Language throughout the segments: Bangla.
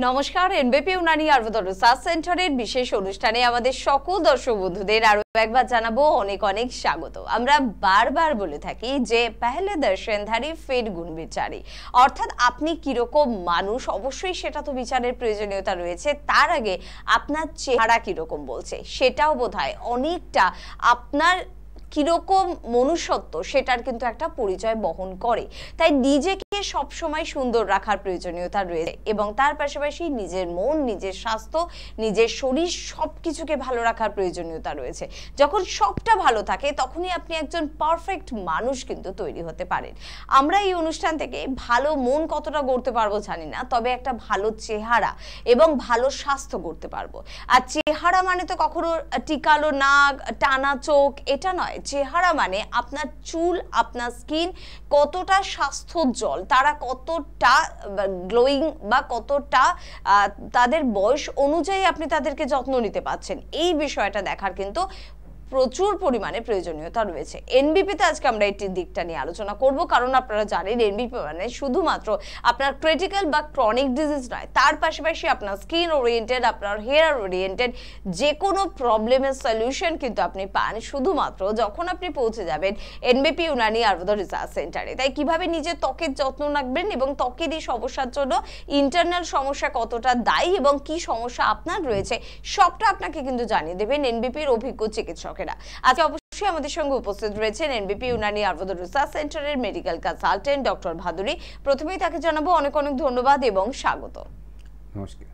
নমস্কার, এনবিপি উনানি আয়ুর্বেদ রিসার্চ সেন্টারের বিশেষ অনুষ্ঠানে আমাদের সকল দর্শক বন্ধুদের আরো একবার জানাবো অনেক অনেক স্বাগত। আমরা বারবার বলে থাকি যে পেহলে দর্শনধারী ফির গুণ বিচারি, অর্থাৎ আপনি কিরকম মানুষ অবশ্যই সেটা তো বিচারের প্রয়োজনীয়তা রয়েছে, তার আগে আপনার চেহারা কিরকম বলছে সেটাও বোধহয় অনেকটা আপনার কিরকম মনুষ্যত্ব সেটার কিন্তু একটা পরিচয় বহন করে। তাই নিজেকে সব সময় সুন্দর রাখার প্রয়োজনীয়তা রয়েছে এবং তার পাশাপাশি নিজের মন, নিজের স্বাস্থ্য, নিজের শরীর সবকিছুকে ভালো রাখার প্রয়োজনীয়তা রয়েছে। যখন সবটা ভালো থাকে তখনই আপনি একজন পারফেক্ট মানুষ কিন্তু তৈরি হতে পারেন। আমরা এই অনুষ্ঠান থেকে ভালো মন কতটা গড়তে পারবো জানি না, তবে একটা ভালো চেহারা এবং ভালো স্বাস্থ্য গড়তে পারবো। আর চেহারা মানে তো কখনো টিকালো নাক, টানা চোখ এটা নয়। চেহারা মানে আপনার চুল, আপনার স্কিন কতটা স্বাস্থ্যোজ্জ্বল, তারা কতটা গ্লোয়িং বা কতটা তাদের বয়স অনুযায়ী আপনি তাদেরকে যত্ন নিতে পারছেন, এই বিষয়টা দেখার কিন্তু প্রচুর পরিমাণে প্রয়োজনীয়তা রয়েছে। এনবিপিতে আজকে আমরা এই দিকটা নিয়ে আলোচনা করব, কারণ আপনারা জানেন এনবিপি মানে শুধুমাত্র আপনার ক্রিটিক্যাল বা ক্রনিক ডিজিজ নয়, তার পাশাপাশি আপনার স্কিন ওরিয়েন্টেড, আপনার হেয়ার ওরিয়েন্টেড যে কোনো প্রবলেমের সলিউশন কিন্তু আপনি পান শুধুমাত্র যখন আপনি পৌঁছে যাবেন এনবিপি উনানি আয়ুর্বেদ রিসার্চ সেন্টারে। তাই কিভাবে নিজের ত্বকের যত্ন রাখবেন এবং ত্বকের এই সমস্যার জন্য ইন্টারনাল সমস্যা কতটা দায়ী এবং কি সমস্যা আপনার রয়েছে সবটা আপনাকে কিন্তু জানিয়ে দেবেন এনবিপির অভিজ্ঞ চিকিৎসক। আজকে অবশ্যই আমাদের সঙ্গে উপস্থিত রয়েছেন এনবিপি উনানি আয়ুর্বেদ রিসার্চ সেন্টারের মেডিকেল কনসালটেন্ট ডক্টর ভাদুরী। প্রথমেই তাকে জানাবো অনেক অনেক ধন্যবাদ এবং স্বাগত। নমস্কার।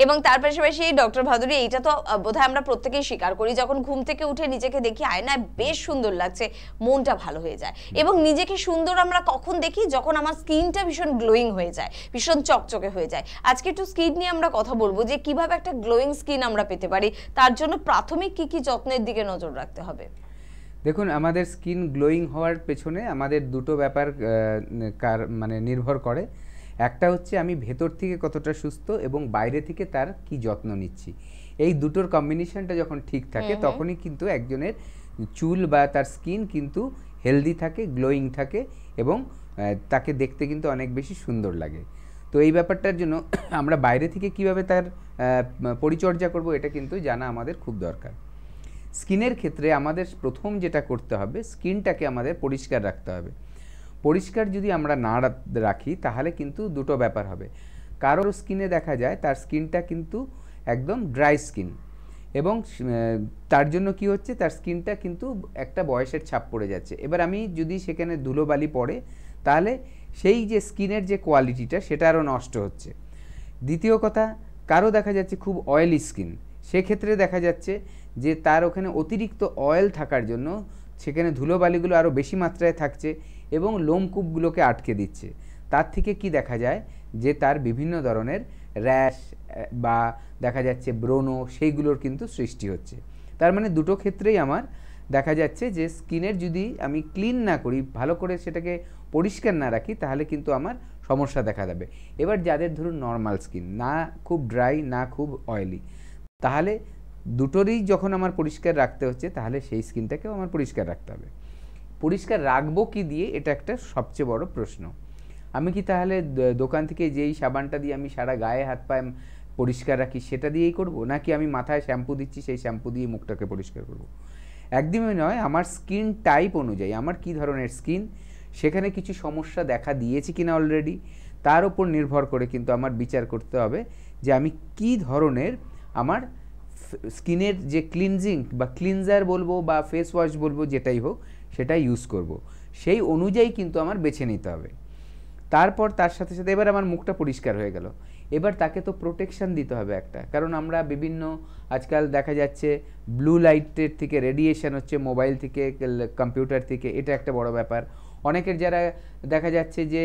এবং তার পাশাপাশি ডক্টর ভাদুরী, এইটা তো বোধহয় আমরা প্রত্যেকেই স্বীকার করি, যখন ঘুম থেকে উঠে নিজেকে দেখি আয়নায় বেশ সুন্দর লাগছে, মনটা ভালো হয়ে যায়। এবং নিজেকে সুন্দর আমরা কখন দেখি? যখন আমার স্কিনটা ভীষণ গ্লোয়িং হয়ে যায়, ভীষণ চকচকে হয়ে যায়। আজকে একটু স্কিন নিয়ে আমরা কথা বলবো যে কিভাবে একটা গ্লোয়িং স্কিন আমরা পেতে পারি, তার জন্য প্রাথমিক কি কি যত্নের দিকে নজর রাখতে হবে। দেখুন, আমাদের স্কিন গ্লোয়িং হওয়ার পেছনে আমাদের দুটো ব্যাপার মানে নির্ভর করে। একটা হচ্ছে আমি ভেতর থেকে কতটা সুস্থ এবং বাইরে থেকে তার কি যত্ন নিচ্ছি। এই দুটোর কম্বিনেশনটা যখন ঠিক থাকে তখনই কিন্তু একজনের চুল বা তার স্কিন কিন্তু হেলদি থাকে, গ্লোয়িং থাকে এবং তাকে দেখতে কিন্তু অনেক বেশি সুন্দর লাগে। তো এই ব্যাপারটার জন্য আমরা বাইরে থেকে কিভাবে তার পরিচর্যা করব এটা কিন্তু জানা আমাদের খুব দরকার। স্কিনের ক্ষেত্রে আমাদের প্রথম যেটা করতে হবে, স্কিনটাকে আমাদের পরিষ্কার রাখতে হবে। পরিষ্কার যদি আমরা না রাখি তাহলে কিন্তু দুটো ব্যাপার হবে। কারোর স্কিনে দেখা যায় তার স্কিনটা কিন্তু একদম ড্রাই স্কিন এবং তার জন্য কি হচ্ছে, তার স্কিনটা কিন্তু একটা বয়সের ছাপ পড়ে যাচ্ছে। এবার আমি যদি সেখানে ধুলোবালি পড়ে তাহলে সেই যে স্কিনের যে কোয়ালিটিটা সেটা আরও নষ্ট হচ্ছে। দ্বিতীয় কথা, কারো দেখা যাচ্ছে খুব অয়েলি স্কিন, সেক্ষেত্রে দেখা যাচ্ছে যে তার ওখানে অতিরিক্ত অয়েল থাকার জন্য সেখানে ধুলোবালিগুলো আরও বেশি মাত্রায় থাকছে এবং লোমকূপগুলোকে আটকে দিচ্ছে। তার থেকে কি দেখা যায় যে তার বিভিন্ন ধরনের র্যাশ বা দেখা যাচ্ছে ব্রণ, সেইগুলোর কিন্তু সৃষ্টি হচ্ছে। তার মানে দুটো ক্ষেত্রেই আমার দেখা যাচ্ছে যে স্কিনের যদি আমি ক্লিন না করি, ভালো করে সেটাকে পরিষ্কার না রাখি, তাহলে কিন্তু আমার সমস্যা দেখা দেবে। এবার যাদের ধরুন নর্মাল স্কিন, না খুব ড্রাই না খুব অয়েলি, তাহলে দুটোরই যখন আমার পরিষ্কার রাখতে হচ্ছে তাহলে সেই স্কিনটাকেও আমার পরিষ্কার রাখতে হবে। পরিষ্কার রাখবো কি দিয়ে, এটা একটা সবচেয়ে বড় প্রশ্ন। আমি কি তাহলে দোকান থেকে যেই সাবানটা দিয়ে আমি সারা গায়ে হাত পায়ে পরিষ্কার রাখি সেটা দিয়েই করব, নাকি আমি মাথায় শ্যাম্পু দিচ্ছি সেই শ্যাম্পু দিয়ে মুখটাকে পরিষ্কার করব? একদমই নয়। আমার স্কিন টাইপ অনুযায়ী, আমার কি ধরনের স্কিন, সেখানে কিছু সমস্যা দেখা দিয়েছে কিনা অলরেডি, তার উপর নির্ভর করে কিন্তু আমার বিচার করতে হবে যে আমি কি ধরনের আমার স্কিনের যে ক্লিনজিং বা ক্লিনজার বলবো বা ফেস ওয়াশ বলবো, যেটাই হোক সেটা ইউজ করব। সেই অনুযায়ী কিন্তু আমার বেছে নিতে হবে। তারপর তার সাথে সাথে এবার আমার মুখটা পরিষ্কার হয়ে গেল, এবার তাকে তো প্রোটেকশান দিতে হবে একটা। কারণ আমরা বিভিন্ন আজকাল দেখা যাচ্ছে ব্লু লাইটের থেকে রেডিয়েশন হচ্ছে, মোবাইল থেকে, কম্পিউটার থেকে, এটা একটা বড় ব্যাপার। অনেকের যারা দেখা যাচ্ছে যে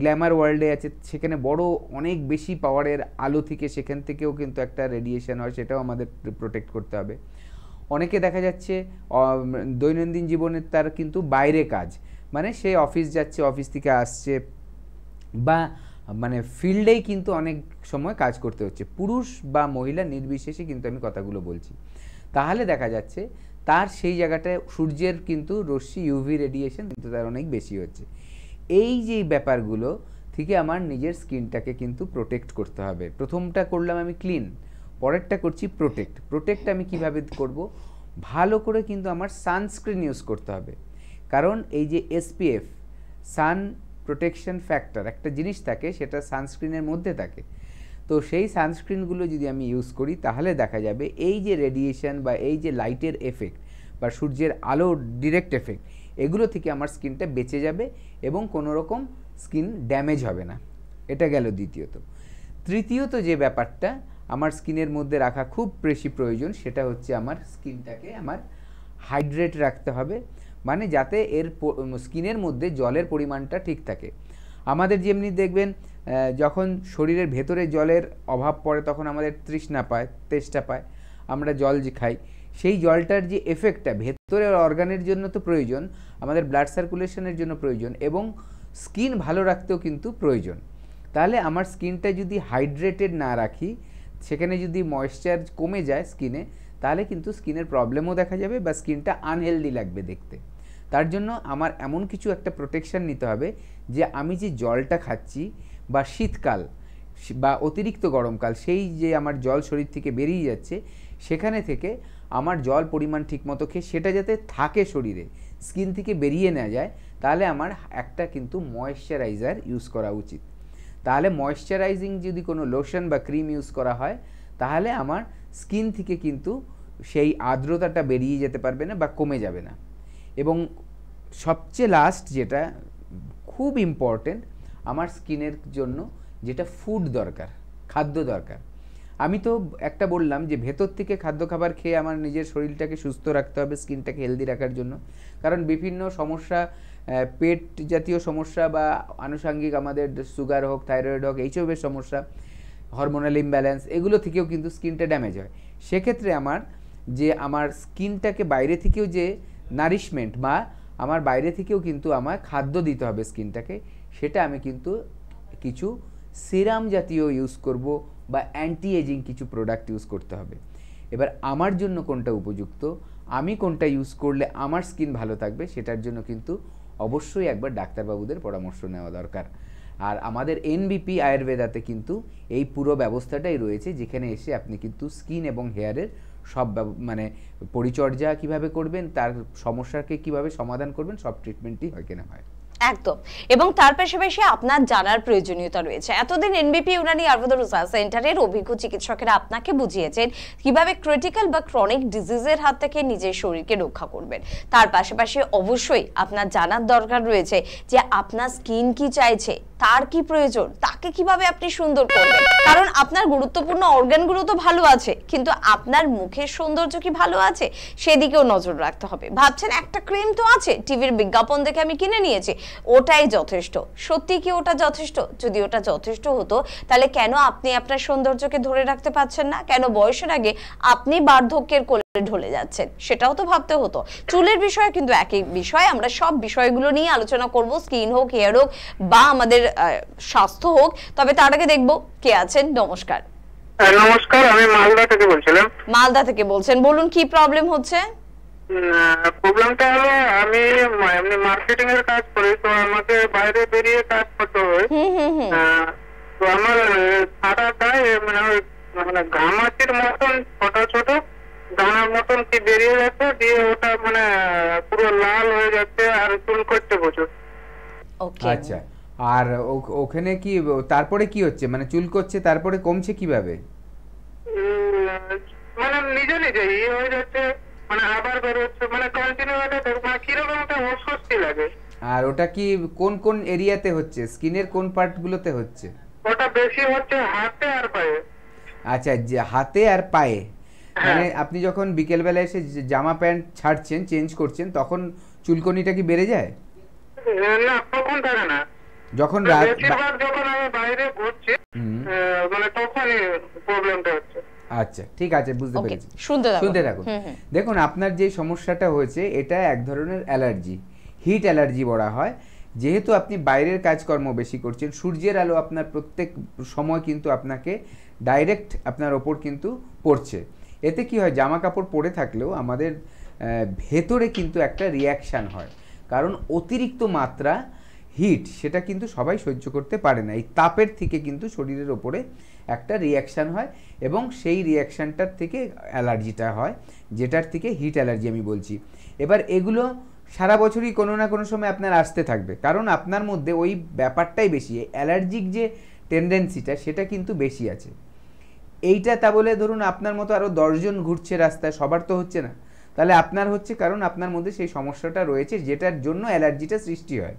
গ্ল্যামার ওয়ার্ল্ডে আছে, সেখানে বড় অনেক বেশি পাওয়ারের আলো থেকে সেখান থেকেও কিন্তু একটা রেডিয়েশন হয়, সেটাও আমাদের প্রোটেক্ট করতে হবে। অনেকে দেখা যাচ্ছে দৈনন্দিন জীবনে তার কিন্তু বাইরে কাজ, মানে সে অফিস যাচ্ছে, অফিস থেকে আসছে, বা মানে ফিল্ডেই কিন্তু অনেক সময় কাজ করতে হচ্ছে, পুরুষ বা মহিলা নির্বিশেষে কিন্তু আমি কথাগুলো বলছি। তাহলে দেখা যাচ্ছে তার সেই জায়গাটায় সূর্যের কিন্তু রশ্মি, ইউভি রেডিয়েশন কিন্তু তার অনেক বেশি হচ্ছে। এই যে ব্যাপারগুলো থেকে আমার নিজের স্কিনটাকে কিন্তু প্রোটেক্ট করতে হবে। প্রথমটা করলাম আমি ক্লিন, পরেরটা করছি প্রোটেক্ট। প্রোটেক্ট আমি কিভাবে করব? ভালো করে কিন্তু আমার সানস্ক্রিন ইউজ করতে হবে, কারণ এই যে এসপিএফ, সান প্রোটেকশন ফ্যাক্টর একটা জিনিস থাকে, সেটা সানস্ক্রিনের মধ্যে থাকে। তো সেই সানস্ক্রিনগুলো যদি আমি ইউজ করি তাহলে দেখা যাবে এই যে রেডিয়েশন বা এই যে লাইটের এফেক্ট বা সূর্যের আলোর ডিরেক্ট এফেক্ট, এগুলো থেকে আমার স্কিনটা বেঁচে যাবে এবং কোনো রকম স্কিন ড্যামেজ হবে না। এটা গেল দ্বিতীয়ত। তৃতীয়ত যে ব্যাপারটা আমার স্কিনের মধ্যে রাখা খুব বেশি প্রয়োজন, সেটা হচ্ছে আমার স্কিনটাকে আমার হাইড্রেট রাখতে হবে, মানে যাতে এর স্কিনের মধ্যে জলের পরিমাণটা ঠিক থাকে। আমাদের যেমনি দেখবেন যখন শরীরের ভেতরে জলের অভাব পড়ে তখন আমাদের তৃষ্ণা পায়, তেষ্টা পায়, আমরা জল যে খাই, সেই জলটার যে এফেক্টটা ভেতরের অর্গানের জন্য তো প্রয়োজন, আমাদের ব্লাড সার্কুলেশনের জন্য প্রয়োজন এবং স্কিন ভালো রাখতেও কিন্তু প্রয়োজন। তাহলে আমার স্কিনটা যদি হাইড্রেটেড না রাখি, সেখানে যদি ময়েশ্চার কমে যায় স্কিনে, তাহলে কিন্তু স্কিনের প্রবলেমও দেখা যাবে বা স্কিনটা আনহেলদি লাগবে দেখতে। তার জন্য আমার এমন কিছু একটা প্রোটেকশান নিতে হবে যে আমি যে জলটা খাচ্ছি বা শীতকাল বা অতিরিক্ত গরমকাল, সেই যে আমার জল শরীর থেকে বেরিয়ে যাচ্ছে, সেখানে থেকে আমার জল পরিমাণ ঠিকমতো খেয়ে সেটা যাতে থাকে শরীরে, স্কিন থেকে বেরিয়ে না যায়, তাহলে আমার একটা কিন্তু ময়েশ্চারাইজার ইউজ করা উচিত। তাহলে ময়েশ্চারাইজিং যদি কোনো লোশন বা ক্রিম ইউজ করা হয়, তাহলে আমার স্কিন থেকে কিন্তু সেই আর্দ্রতাটা বেরিয়ে যেতে পারবে না বা কমে যাবে না। এবং সবচেয়ে লাস্ট যেটা খুব ইম্পর্টেন্ট আমার স্কিনের জন্য, যেটা ফুড দরকার, খাদ্য দরকার। আমি তো একটা বললাম যে ভেতর থেকে খাদ্য খাবার খেয়ে আমার নিজের শরীরটাকে সুস্থ রাখতে হবে, স্কিনটাকে হেলদি রাখার জন্য। কারণ বিভিন্ন সমস্যা, পেট জাতীয় সমস্যা বা আনুষঙ্গিক আমাদের সুগার হোক, থাইরয়েড হোক, এইসবের সমস্যা, হরমোনাল ইমব্যালেন্স, এগুলো থেকেও কিন্তু স্কিনটা ড্যামেজ হয়। সেক্ষেত্রে আমার স্কিনটাকে বাইরে থেকেও যে নারিশমেন্ট বা আমার বাইরে থেকেও কিন্তু আমার খাদ্য দিতে হবে স্কিনটাকে, সেটা আমি কিন্তু কিছু সিরাম জাতীয় ইউজ করব বা অ্যান্টি এজিং কিছু প্রোডাক্ট ইউজ করতে হবে। এবার আমার জন্য কোনটা উপযুক্ত, আমি কোনটা ইউজ করলে আমার স্কিন ভালো থাকবে, সেটার জন্য কিন্তু অবশ্যই একবার ডাক্তারবাবুদের পরামর্শ নেওয়া দরকার। আর আমাদের এনবিপি আয়ুর্বেদাতে কিন্তু এই পুরো ব্যবস্থাটাই রয়েছে, যেখানে এসে আপনি কিন্তু স্কিন এবং হেয়ারের সব মানে পরিচর্যা কিভাবে করবেন, তার সমস্যাকে কিভাবে সমাধান করবেন, সব ট্রিটমেন্টই হয় কিনা হয়। একদম। এবং তার পাশাপাশি আপনার জানার প্রয়োজনীয়তা রয়েছে। এতদিন এনবিপি ইউনানি আয়ুর্বেদ রিসার্চ সেন্টারের অভিজ্ঞ চিকিৎসকেরা আপনাকে বুঝিয়েছেন কিভাবে ক্রিটিক্যাল বা ক্রনিক ডিজিজের হাত থেকে নিজের শরীরকে রক্ষা করবেন। তার পাশাপাশি অবশ্যই আপনার জানার দরকার রয়েছে যে আপনার স্কিন কি চাইছে, তার কি প্রয়োজন, তাকে কিভাবে আপনি সুন্দর করবেন। কারণ আপনার গুরুত্বপূর্ণ অর্গানগুলো তো ভালো আছে, কিন্তু আপনার মুখের সৌন্দর্য কি ভালো আছে, সেদিকেও নজর রাখতে হবে। ভাবছেন একটা ক্রিম তো আছে, টিভির বিজ্ঞাপন দেখে আমি কিনে নিয়েছি, ওটাই যথেষ্ট। সত্যি কি ওটা যথেষ্ট? যদি ওটা যথেষ্ট হতো, তাহলে কেন আপনি আপনার সৌন্দর্যকে ধরে রাখতে পারছেন না? কেন বয়সের আগে আপনি বার্ধক্যের কোলে ঢলে যাচ্ছেন? সেটাও তো ভাবতে হতো। চুলের বিষয়ে কিন্তু একই বিষয়, আমরা সব বিষয়গুলো নিয়ে আলোচনা করব, স্কিন হোক, হেয়ার হোক বা আমাদের স্বাস্থ্য হোক। তবে তার আগে দেখবো কে আছেন। নমস্কার। নমস্কার, আমি মালদা থেকে বলছিলাম। মালদা থেকে বলছেন, বলুন কি প্রবলেম হচ্ছে? প্রবলেমটা হলো আমি এমনি মার্কেটিং এর কাজ করি, তো আমাকে বাইরে বেরিয়ে কাজ করতে হয়। তো আমার সাদা গায়ে মানে ঘামাচির মতন ছোট ছোট দানার মতন কি বেরিয়ে যাচ্ছে, দিয়ে ওটা মানে পুরো লাল হয়ে যাচ্ছে আর চুল করছে প্রচুর। আচ্ছা, আর ওখানে কি তারপরে কি হচ্ছে, মানে চুল করছে তারপরে কমছে কিভাবে? মানে নিজে নিজে ইয়ে হয়ে যাচ্ছে, মানে আবার বের হচ্ছে, মানে কন্টিনিউ এটা মানে কিরকম একটা অস্বস্তি লাগে। আর ওটা কি কোন কোন এরিয়াতে হচ্ছে, স্কিনের কোন পার্টগুলোতে হচ্ছে? ওটা বেশি হচ্ছে হাতে আর পায়ে। আচ্ছা, যে হাতে আর পায়ে, মানে আপনি যখন বিকেল বেলা এসে জামা প্যান্ট ছাড়ছেন, চেঞ্জ করছেন, তখন চুলকনিটা কি বেড়ে যায়? না, তখন থাকে না। যখন যখন আমি বাইরে ঘুরছি, মানে তখনই প্রবলেমটা হচ্ছে। আচ্ছা, ঠিক আছে, বুঝতে পেরেছি। শুনতে থাকুন। দেখুন, আপনার যে সমস্যাটা হয়েছে এটা এক ধরনের অ্যালার্জি, হিট অ্যালার্জি বলা হয়। যেহেতু আপনি বাইরের কাজকর্ম বেশি করছেন, সূর্যের আলো আপনার প্রত্যেক সময় কিন্তু আপনাকে ডাইরেক্ট আপনার ওপর কিন্তু পড়ছে। এতে কি হয়, জামা কাপড় পরে থাকলেও আমাদের ভেতরে কিন্তু একটা রিয়াকশান হয়, কারণ অতিরিক্ত মাত্রা হিট সেটা কিন্তু সবাই সহ্য করতে পারে না। এই তাপের থেকে কিন্তু শরীরের ওপরে একটা রিয়াকশান হয় এবং সেই রিয়াকশানটার থেকে অ্যালার্জিটা হয়, যেটার থেকে হিট অ্যালার্জি আমি বলছি। এবার এগুলো সারা বছরই কোনো না কোনো সময় আপনার আসতে থাকবে, কারণ আপনার মধ্যে ওই ব্যাপারটাই বেশি, অ্যালার্জিক যে টেন্ডেন্সিটা সেটা কিন্তু বেশি আছে। এইটা তা বলে ধরুন আপনার মতো আরও 10 জন ঘুরছে রাস্তায়, সবার তো হচ্ছে না, তাহলে আপনার হচ্ছে কারণ আপনার মধ্যে সেই সমস্যাটা রয়েছে যেটার জন্য অ্যালার্জিটা সৃষ্টি হয়।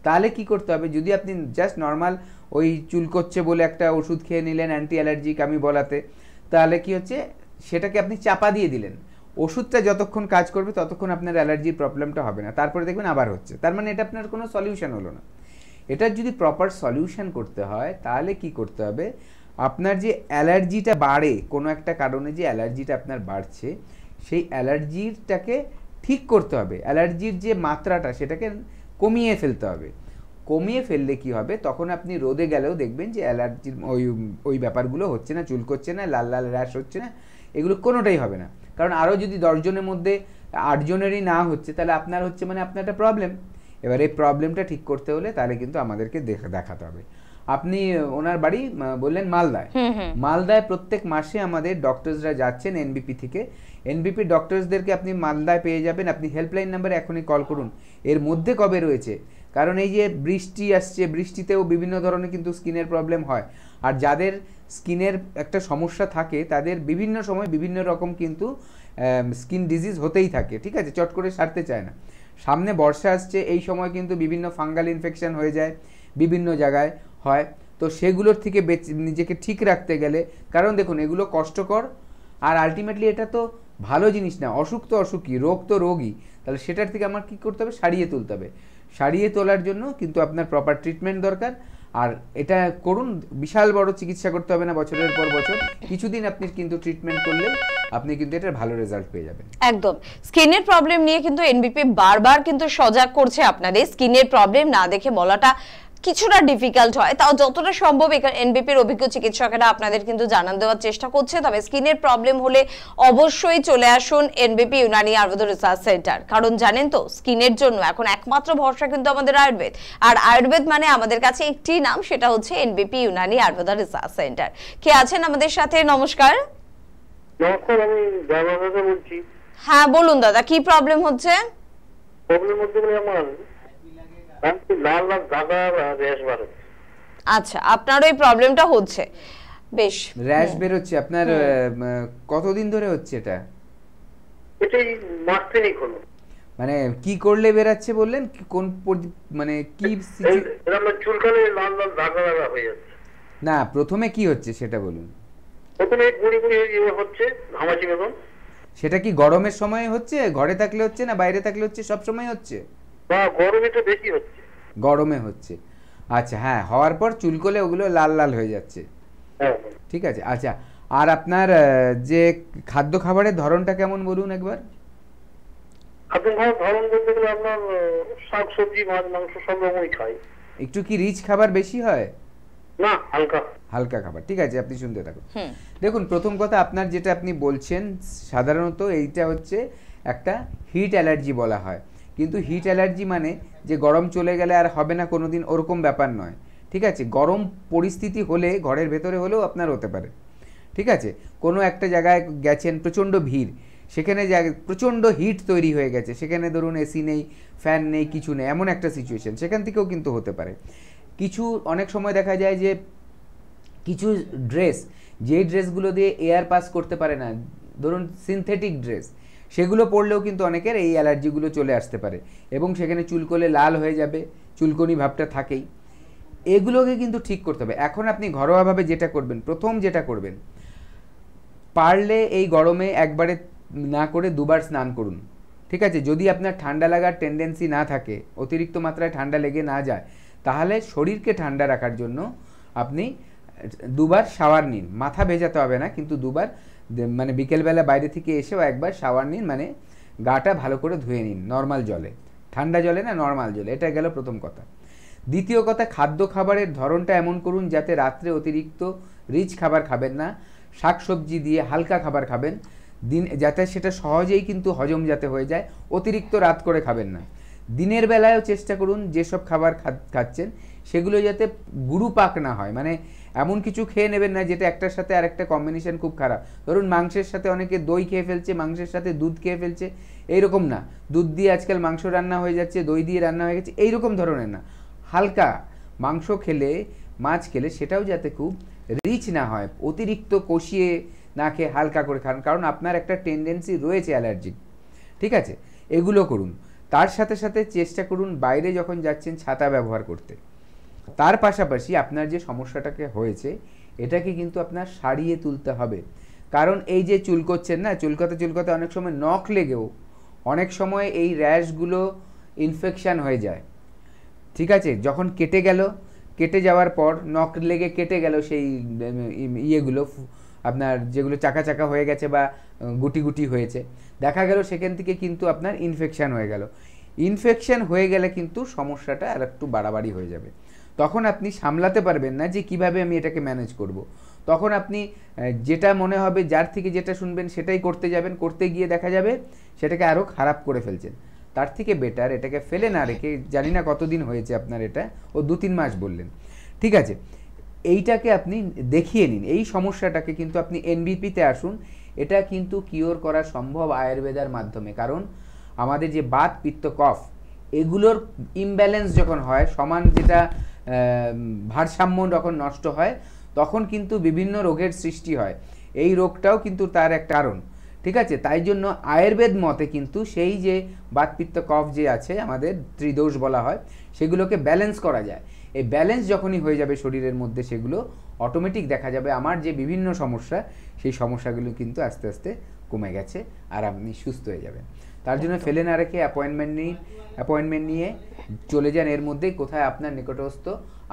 তাহলে কি করতে হবে, যদি আপনি জাস্ট নর্মাল ওই চুলকোচ্ছে বলে একটা ওষুধ খেয়ে নিলেন অ্যান্টি অ্যালার্জিক আমি বলাতে, তাহলে কি হচ্ছে সেটাকে আপনি চাপা দিয়ে দিলেন, ওষুধটা যতক্ষণ কাজ করবে ততক্ষণ আপনার অ্যালার্জির প্রবলেমটা হবে না, তারপরে দেখবেন আবার হচ্ছে, তার মানে এটা আপনার কোনো সলিউশন হলো না। এটার যদি প্রপার সলিউশন করতে হয় তাহলে কি করতে হবে, আপনার যে অ্যালার্জিটা বাড়ে, কোনো একটা কারণে যে অ্যালার্জিটা আপনার বাড়ছে সেই অ্যালার্জিটাকে ঠিক করতে হবে, অ্যালার্জির যে মাত্রাটা সেটাকে কমিয়ে ফেলতে হবে। কমিয়ে ফেললে কি হবে, তখন আপনি রোদে গেলেও দেখবেন যে অ্যালার্জির ওই ব্যাপারগুলো হচ্ছে না, চুলকোচ্ছে না, লাল লাল র্যাশ হচ্ছে না, এগুলো কোনোটাই হবে না। কারণ আরও যদি 10 জনের মধ্যে 8 জনেরই না হচ্ছে তাহলে আপনার হচ্ছে মানে আপনার একটা প্রবলেম। এবার এই প্রবলেমটা ঠিক করতে হলে তাহলে কিন্তু আমাদেরকে দেখাতে হবে। আপনি ওনার বাড়ি বললেন মালদায়, মালদায় প্রত্যেক মাসে আমাদের ডক্টরসরা যাচ্ছেন এনবিপি থেকে, এনবিপি ডক্টরসদেরকে আপনি মালদায় পেয়ে যাবেন। আপনি হেল্পলাইন নাম্বারে এখনই কল করুন, এর মধ্যে কবে রয়েছে, কারণ এই যে বৃষ্টি আসছে, বৃষ্টিতেও বিভিন্ন ধরনের কিন্তু স্কিনের প্রবলেম হয়, আর যাদের স্কিনের একটা সমস্যা থাকে তাদের বিভিন্ন সময় বিভিন্ন রকম কিন্তু স্কিন ডিজিজ হতেই থাকে, ঠিক আছে, চট করে সারতে চায় না। সামনে বর্ষা আসছে, এই সময় কিন্তু বিভিন্ন ফাঙ্গাল ইনফেকশন হয়ে যায়, বিভিন্ন জায়গায় হয়, তো সেগুলোর থেকে নিজেকে ঠিক রাখতে গেলে, কারণ দেখুন এগুলো কষ্টকর আর আলটিমেটলি এটা তো ভালো জিনিস না, অসুখ তো অসুখই, রোগ তো রোগই, তাহলে সেটার থেকে আমার কী করতে হবে, সারিয়ে তুলতে হবে। সারিয়ে তোলার জন্য কিন্তু আপনার প্রপার ট্রিটমেন্ট দরকার, আর এটা করুন, বিশাল বড় চিকিৎসা করতে হবে না বছরের পর বছর, কিছুদিন আপনি কিন্তু ট্রিটমেন্ট করলে আপনি কিন্তু এটার ভালো রেজাল্ট পেয়ে যাবেন। একদম, স্কিনের প্রবলেম নিয়ে কিন্তু এনবিপি বারবার কিন্তু সজাগ করছে আপনাদের। স্কিনের প্রবলেম না দেখে বলাটা কিছুটা ডিফিকাল্ট হয়, তাও যতটা সম্ভব এনবিপির অভিজ্ঞ চিকিৎসকেরা আপনাদের কিন্তু জানান দেওয়ার চেষ্টা করছে। তবে স্কিনের প্রবলেম হলে অবশ্যই চলে আসুন এনবিপি ইউনানি আয়ুর্বেদ রিসার্চ সেন্টার, কারণ জানেন তো স্কিনের জন্য এখন একমাত্র ভরসা কিন্তু আমাদের আয়ুর্বেদ, আর আয়ুর্বেদ মানে আমাদের কাছে একটি নাম, সেটা হচ্ছে NBP Unani Ayurveda research centre. কে আছেন আমাদের সাথে? নমস্কার। নমস্কার, আমি জয়বাবা বলছি। হ্যাঁ বলুন দাদা, কি প্রবলেম হচ্ছে? প্রবলেম হচ্ছে আমার লাল লাল দাগা র্যাশ বার হচ্ছে। আচ্ছা, আপনার ওই প্রবলেমটা হচ্ছে, বেশ, র্যাশ বের হচ্ছে আপনার, কতদিন ধরে হচ্ছে এটা? এটাই মাস তিনেক হলো। মানে কি করলে বেরাচ্ছে বললেন, কোন মানে কি চুলকালে লাল লাল দাগা দাগা হয়ে যাচ্ছে? না, প্রথমে কি হচ্ছে সেটা বলুন। প্রথমে গুড়ি গুড়ি হচ্ছে, ঘামাচি মতন। সেটা কি গরমের সময় হচ্ছে, ঘরে থাকলে হচ্ছে না বাইরে থাকলে হচ্ছে, সব সময় হচ্ছে? না, গরমে তো বেশি হচ্ছে। গরমে হচ্ছে, আচ্ছা, হ্যাঁ, হওয়ার পর চুলকলে ওগুলো লাল লাল হয়ে যাচ্ছে, ঠিক আছে। আচ্ছা, আর আপনার যে খাদ্য খাবারের ধরনটা কেমন বলুন একবার। খাদ্য খাবার ধরন বলতে গেলে আপনার শাক সবজি মাছ মাংস সব রকমই খাই। একটু কি রিচ খাবার বেশি হয়? না, হালকা হালকা খাবার, ঠিক আছে, আপনি শুনতে থাকুন। দেখুন, প্রথম কথা আপনার যেটা আপনি বলছেন সাধারণত এইটা হচ্ছে একটা হিট অ্যালার্জি বলা হয়, কিন্তু হিট অ্যালার্জি মানে যে গরম চলে গেলে আর হবে না কোনোদিন, ওরকম ব্যাপার নয়, ঠিক আছে। গরম পরিস্থিতি হলে ঘরের ভেতরে হলেও আপনার হতে পারে, ঠিক আছে। কোনো একটা জায়গায় গেছেন, প্রচণ্ড ভিড়, সেখানে প্রচণ্ড হিট তৈরি হয়ে গেছে, সেখানে ধরুন এসি নেই, ফ্যান নেই, কিছু নেই, এমন একটা সিচুয়েশন, সেখান থেকেও কিন্তু হতে পারে। কিছু অনেক সময় দেখা যায় যে কিছু ড্রেস, যেই ড্রেসগুলো দিয়ে এয়ার পাস করতে পারে না, ধরুন সিনথেটিক ড্রেস, সেগুলো পরলেও কিন্তু অনেকের এই অ্যালার্জিগুলো চলে আসতে পারে এবং সেখানে চুলকলে লাল হয়ে যাবে, চুলকনি ভাবটা থাকেই। এগুলোকে কিন্তু ঠিক করতে হবে। এখন আপনি ঘরোয়াভাবে যেটা করবেন, প্রথম যেটা করবেন, পারলে এই গরমে একবারে না করে দুবার স্নান করুন, ঠিক আছে। যদি আপনার ঠান্ডা লাগার টেন্ডেন্সি না থাকে, অতিরিক্ত মাত্রায় ঠান্ডা লেগে না যায়, তাহলে শরীরকে ঠান্ডা রাখার জন্য আপনি দুবার শাওয়ার নিন। মাথা ভেজাতে হবে না, কিন্তু দুবার, মানে বিকেলবেলা বাইরে থেকে এসেও একবার শাওয়ার নিন, মানে গাটা ভালো করে ধুয়ে নিন নর্মাল জলে, ঠান্ডা জলে না, নর্মাল জলে। এটা গেল প্রথম কথা। দ্বিতীয় কথা, খাদ্য খাবারের ধরনটা এমন করুন যাতে রাত্রে অতিরিক্ত রিচ খাবার খাবেন না, শাকসবজি দিয়ে হালকা খাবার খাবেন, যাতে সেটা সহজেই কিন্তু হজম যাতে হয়ে যায়, অতিরিক্ত রাত করে খাবেন না। দিনের বেলায়ও চেষ্টা করুন যেসব খাবার খাচ্ছেন সেগুলো যাতে গুরুপাক না হয়, মানে এমন কিছু খেয়ে নেবেন না যেটা একটার সাথে আরেকটা কম্বিনেশন খুব খারাপ। ধরুন মাংসের সাথে অনেকে দই খেয়ে ফেলছে, মাংসের সাথে দুধ খেয়ে ফেলছে, এইরকম না। দুধ দিয়ে আজকাল মাংস রান্না হয়ে যাচ্ছে, দই দিয়ে রান্না হয়ে গেছে, এইরকম ধরনের না। হালকা মাংস খেলে, মাছ খেলে সেটাও যাতে খুব রিচ না হয়, অতিরিক্ত কষিয়ে না খেয়ে হালকা করে খান, কারণ আপনার একটা টেন্ডেন্সি রয়েছে অ্যালার্জি, ঠিক আছে? এগুলো করুন। তার সাথে সাথে চেষ্টা করুন বাইরে যখন যাচ্ছেন ছাতা ব্যবহার করতে। তার পাশাপাশি আপনার যে সমস্যাটাকে হয়েছে এটাকে কিন্তু আপনার সারিয়ে তুলতে হবে, কারণ এই যে চুলকোচ্ছেন না, চুলকোতে অনেক সময় নখ লেগেও অনেক সময় এই র্যাশগুলো ইনফেকশান হয়ে যায়, ঠিক আছে? যখন কেটে যাওয়ার পর নখ লেগে কেটে গেল সেই ইয়েগুলো, আপনার যেগুলো চাকা চাকা হয়ে গেছে বা গুটি গুটি হয়েছে, দেখা গেল সেখান থেকে কিন্তু আপনার ইনফেকশান হয়ে গেল। ইনফেকশান হয়ে গেলে কিন্তু সমস্যাটা আর একটু বাড়াবাড়ি হয়ে যাবে। তখন আপনি সামলাতে পারবেন না যে কিভাবে আমি এটাকে ম্যানেজ করব। তখন আপনি যেটা মনে হবে, যার থেকে যেটা শুনবেন সেটাই করতে যাবেন, করতে গিয়ে দেখা যাবে সেটাকে আরও খারাপ করে ফেলছেন। তার থেকে বেটার এটাকে ফেলে না রেখে, জানি না কতদিন হয়েছে আপনার এটা, ও 2-3 মাস বললেন, ঠিক আছে, এইটাকে আপনি দেখিয়ে নিন। এই সমস্যাটাকে কিন্তু আপনি এনবিপিতে আসুন, এটা কিন্তু কিওর করা সম্ভব আয়ুর্বেদার মাধ্যমে। কারণ আমাদের যে বাত, পিত্ত, কফ, এগুলোর ইমব্যালেন্স যখন হয়, সমান যেটা ভারসাম্য যখন নষ্ট হয়, তখন কিন্তু বিভিন্ন রোগের সৃষ্টি হয়। এই রোগটাও কিন্তু তার একটা কারণ, ঠিক আছে? তাই জন্য আয়ুর্বেদ মতে কিন্তু সেই যে বাত, পিত্ত, কফ যে আছে আমাদের ত্রিদোষ বলা হয়, সেগুলোকে ব্যালেন্স করা যায়। এই ব্যালেন্স যখনই হয়ে যাবে শরীরের মধ্যে, সেগুলো অটোমেটিক দেখা যাবে আমার যে বিভিন্ন সমস্যা, সেই সমস্যাগুলো কিন্তু আস্তে আস্তে কমে গেছে আর আপনি সুস্থ হয়ে যাবেন। তার জন্য ফেলে না রেখে অ্যাপয়েন্টমেন্ট নিয়ে চলে যান। এর মধ্যেই কোথায় আপনার নিকটস্থ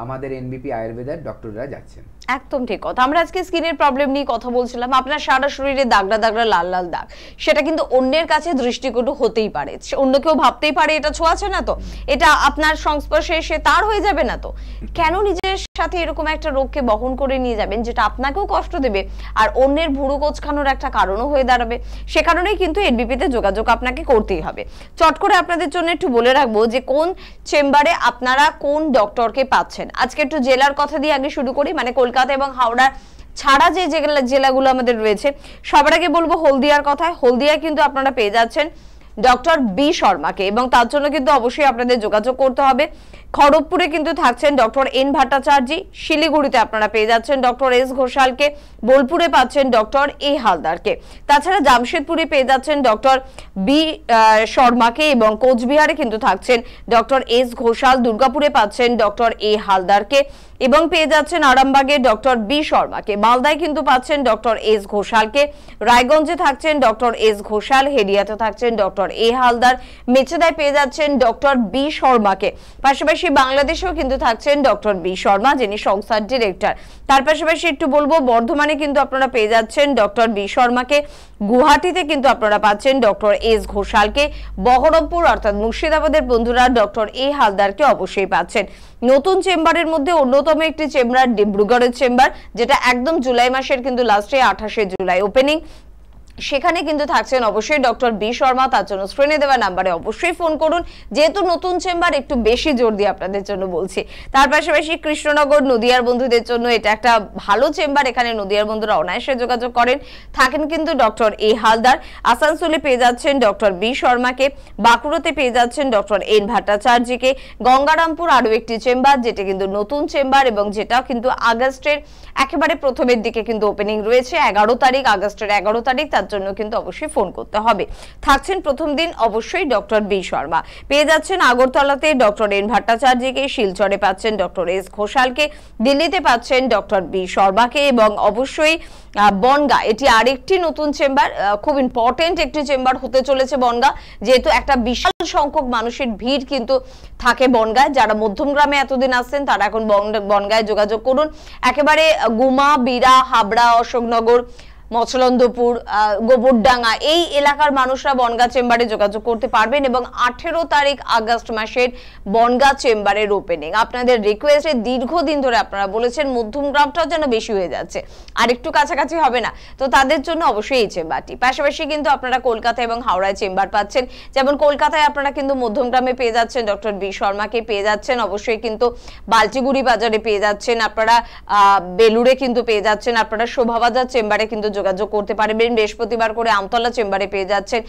আমাদের এনবিপি আয়ুর্বেদার ডক্টররা যাচ্ছেন। একদম ঠিক কথা। আমরা আজকে স্কিনের প্রবলেম নিয়ে কথা বলছিলাম। আপনার সারা শরীরে দাগড়া দাগড়া লাল লাল দাগ, সেটা কিন্তু অন্যের কাছে দৃষ্টিকটু হতেই পারে, অন্য কেউ ভাবতেই পারে এটা ছোঁয়াছে না তো, এটা আপনার সংস্পর্শে এসে তার হয়ে যাবে না তো। কেন নিজের সাথে এরকম একটা রোগকে বহন করে নিয়ে যাবেন যেটা আপনাকেও কষ্ট দেবে আর অন্যের ভুরু কোঁচকানোর একটা কারণও হয়ে দাঁড়াবে? সে কারণেই কিন্তু এনবিপিতে যোগাযোগ আপনাকে করতেই হবে। চট করে আপনাদের জন্য একটু বলে রাখবো যে কোন চেম্বারে আপনারা কোন ডক্টরকে পাচ্ছেন। আজকে একটু জেলার কথা দিয়ে আগে শুরু করি, মানে কলকাতা এবং হাওড়া ছাড়া যে জেলাগুলো আমাদের রয়েছে, সবার আগে বলবো হলদিয়ার কথায়। হলদিয়ায় কিন্তু আপনারা পেয়ে যাচ্ছেন ডক্টর বি শর্মাকে, এবং তার জন্য কিন্তু অবশ্যই আপনাদের যোগাযোগ করতে হবে। খড়গপুরে কিন্তু থাকছেন ডক্টর এন ভট্টাচার্য, শিলিগুড়িতে আপনারা পেয়ে যাচ্ছেন ডক্টর এস ঘোষালকে, বোলপুরে পাচ্ছেন ডক্টর এ হালদারকে, তাছাড়া জামশেদপুরে পেয়ে যাচ্ছেন ডক্টর বি শর্মাকে, এবং কোচবিহারে কিন্তু থাকছেন ডক্টর এস ঘোষাল, দুর্গাপুরে পাচ্ছেন ডক্টর এ হালদারকে এবং পেয়ে যাচ্ছেন আরামবাগে ডক্টর বি শর্মাকে, মালদায় কিন্তু পাচ্ছেন ডক্টর এস ঘোষালকে, রায়গঞ্জে থাকছেন ডক্টর এস ঘোষাল, হেডিয়াতে থাকছেন ডক্টর এ হালদার, মেচেদায় পেয়ে যাচ্ছেন ডক্টর বি শর্মাকে, পাশাপাশি বাংলাদেশেও কিন্তু থাকছেন ডক্টর বি শর্মা, যিনি সংস্থার ডিরেক্টর। তার পাশাপাশি একটু বলবো বর্ধমানে কিন্তু আপনারা পেয়ে যাচ্ছেন ডক্টর বি শর্মাকে, গুয়াহাটিতে কিন্তু আপনারা পাচ্ছেন ডক্টর এস ঘোষালকে, বহরমপুর অর্থাৎ মুর্শিদাবাদের বন্ধুরা ডক্টর এ হালদারকে অবশ্যই পাচ্ছেন। নতুন চেম্বারের মধ্যে অন্যতম একটি চেম্বার ডিব্রুগড়ের চেম্বার, যেটা একদম জুলাই মাসের কিন্তু লাস্টে 28শে জুলাই ওপেনিং। সেখানে কিন্তু থাকছেন অবশ্যই ডক্টর বি শর্মা। তার জন্য স্ক্রিনে দেওয়া নাম্বারে অবশ্যই ফোন করুন, যেহেতু নতুন চেম্বার একটু বেশি জোর দিয়ে আপনাদের জন্য বলছি। তার পাশাপাশি কৃষ্ণনগর নদিয়ার বন্ধুদের জন্য এটা একটা ভালো চেম্বার, এখানে নদিয়ার বন্ধুরা অনায়াসে যোগাযোগ করেন, থাকেন কিন্তু ডক্টর এ হালদার। আসানসোলে পেয়ে যাচ্ছেন ডক্টর বি শর্মাকে, বাঁকুড়াতে পেয়ে যাচ্ছেন ডক্টর এন ভট্টাচার্যকে, গঙ্গারামপুর আরো একটি চেম্বার যেটা কিন্তু নতুন চেম্বার এবং যেটা কিন্তু আগস্টের একেবারে প্রথমের দিকে কিন্তু ওপেনিং রয়েছে, 11 তারিখ, আগস্টের 11 তারিখ। তার জন্য কিন্তু অবশ্যই ফোন করতে হবে। থাকছেন প্রথম দিন অবশ্যই ডক্টর বি শর্মা। পেয়ে যাচ্ছেন আগরতলাতে ডক্টর এন ভট্টাচার্যকে, শিলচরে পাচ্ছেন ডক্টর এস ঘোষালকে, দিল্লিতে পাচ্ছেন ডক্টর বি শর্মাকে এবং অবশ্যই বনগা, এটি আরেকটি নতুন চেম্বার, খুব ইম্পর্টেন্ট একটি চেম্বার হতে চলেছে বনগা, যেহেতু একটা বিশাল সংখ্যক মানুষের ভিড় কিন্তু থাকে বনগায়। যারা মধ্যমগ্রামে এতদিন আসছেন তারা এখন বনগায় যোগাযোগ করুন। একেবারে গুমা, বিরা, হাবড়া, অশোকনগর, মচলন্দপুর, গোবরডাঙ্গা এই এলাকার মানুষরা বনগাঁ চেম্বারে যোগাযোগ করতে পারবেন এবং 18 তারিখ আগস্ট মাসের বনগাঁ চেম্বারের ওপেনিং। আপনাদের রিকোয়েস্টে দীর্ঘদিন ধরে আপনারা বলেছেন মধ্যমগ্রামটাও যেন বেশি হয়ে যাচ্ছে, আর একটু কাছাকাছি হবে না, তো তাদের জন্য অবশ্যই এই চেম্বারটি। পাশাপাশি কিন্তু আপনারা কলকাতা এবং হাওড়ায় চেম্বার পাচ্ছেন। যেমন কলকাতায় আপনারা কিন্তু মধ্যমগ্রামে পেয়ে যাচ্ছেন ডক্টর বি শর্মাকে পেয়ে যাচ্ছেন, অবশ্যই কিন্তু বালচিগুড়ি বাজারে পেয়ে যাচ্ছেন, আপনারা বেলুড়ে কিন্তু পেয়ে যাচ্ছেন, আপনারা শোভাবাজার চেম্বারে কিন্তু যোগাযোগ করতে পারবেন। বৃহস্পতিবার করে আমতলা চেম্বারে পেয়ে যাচ্ছেন,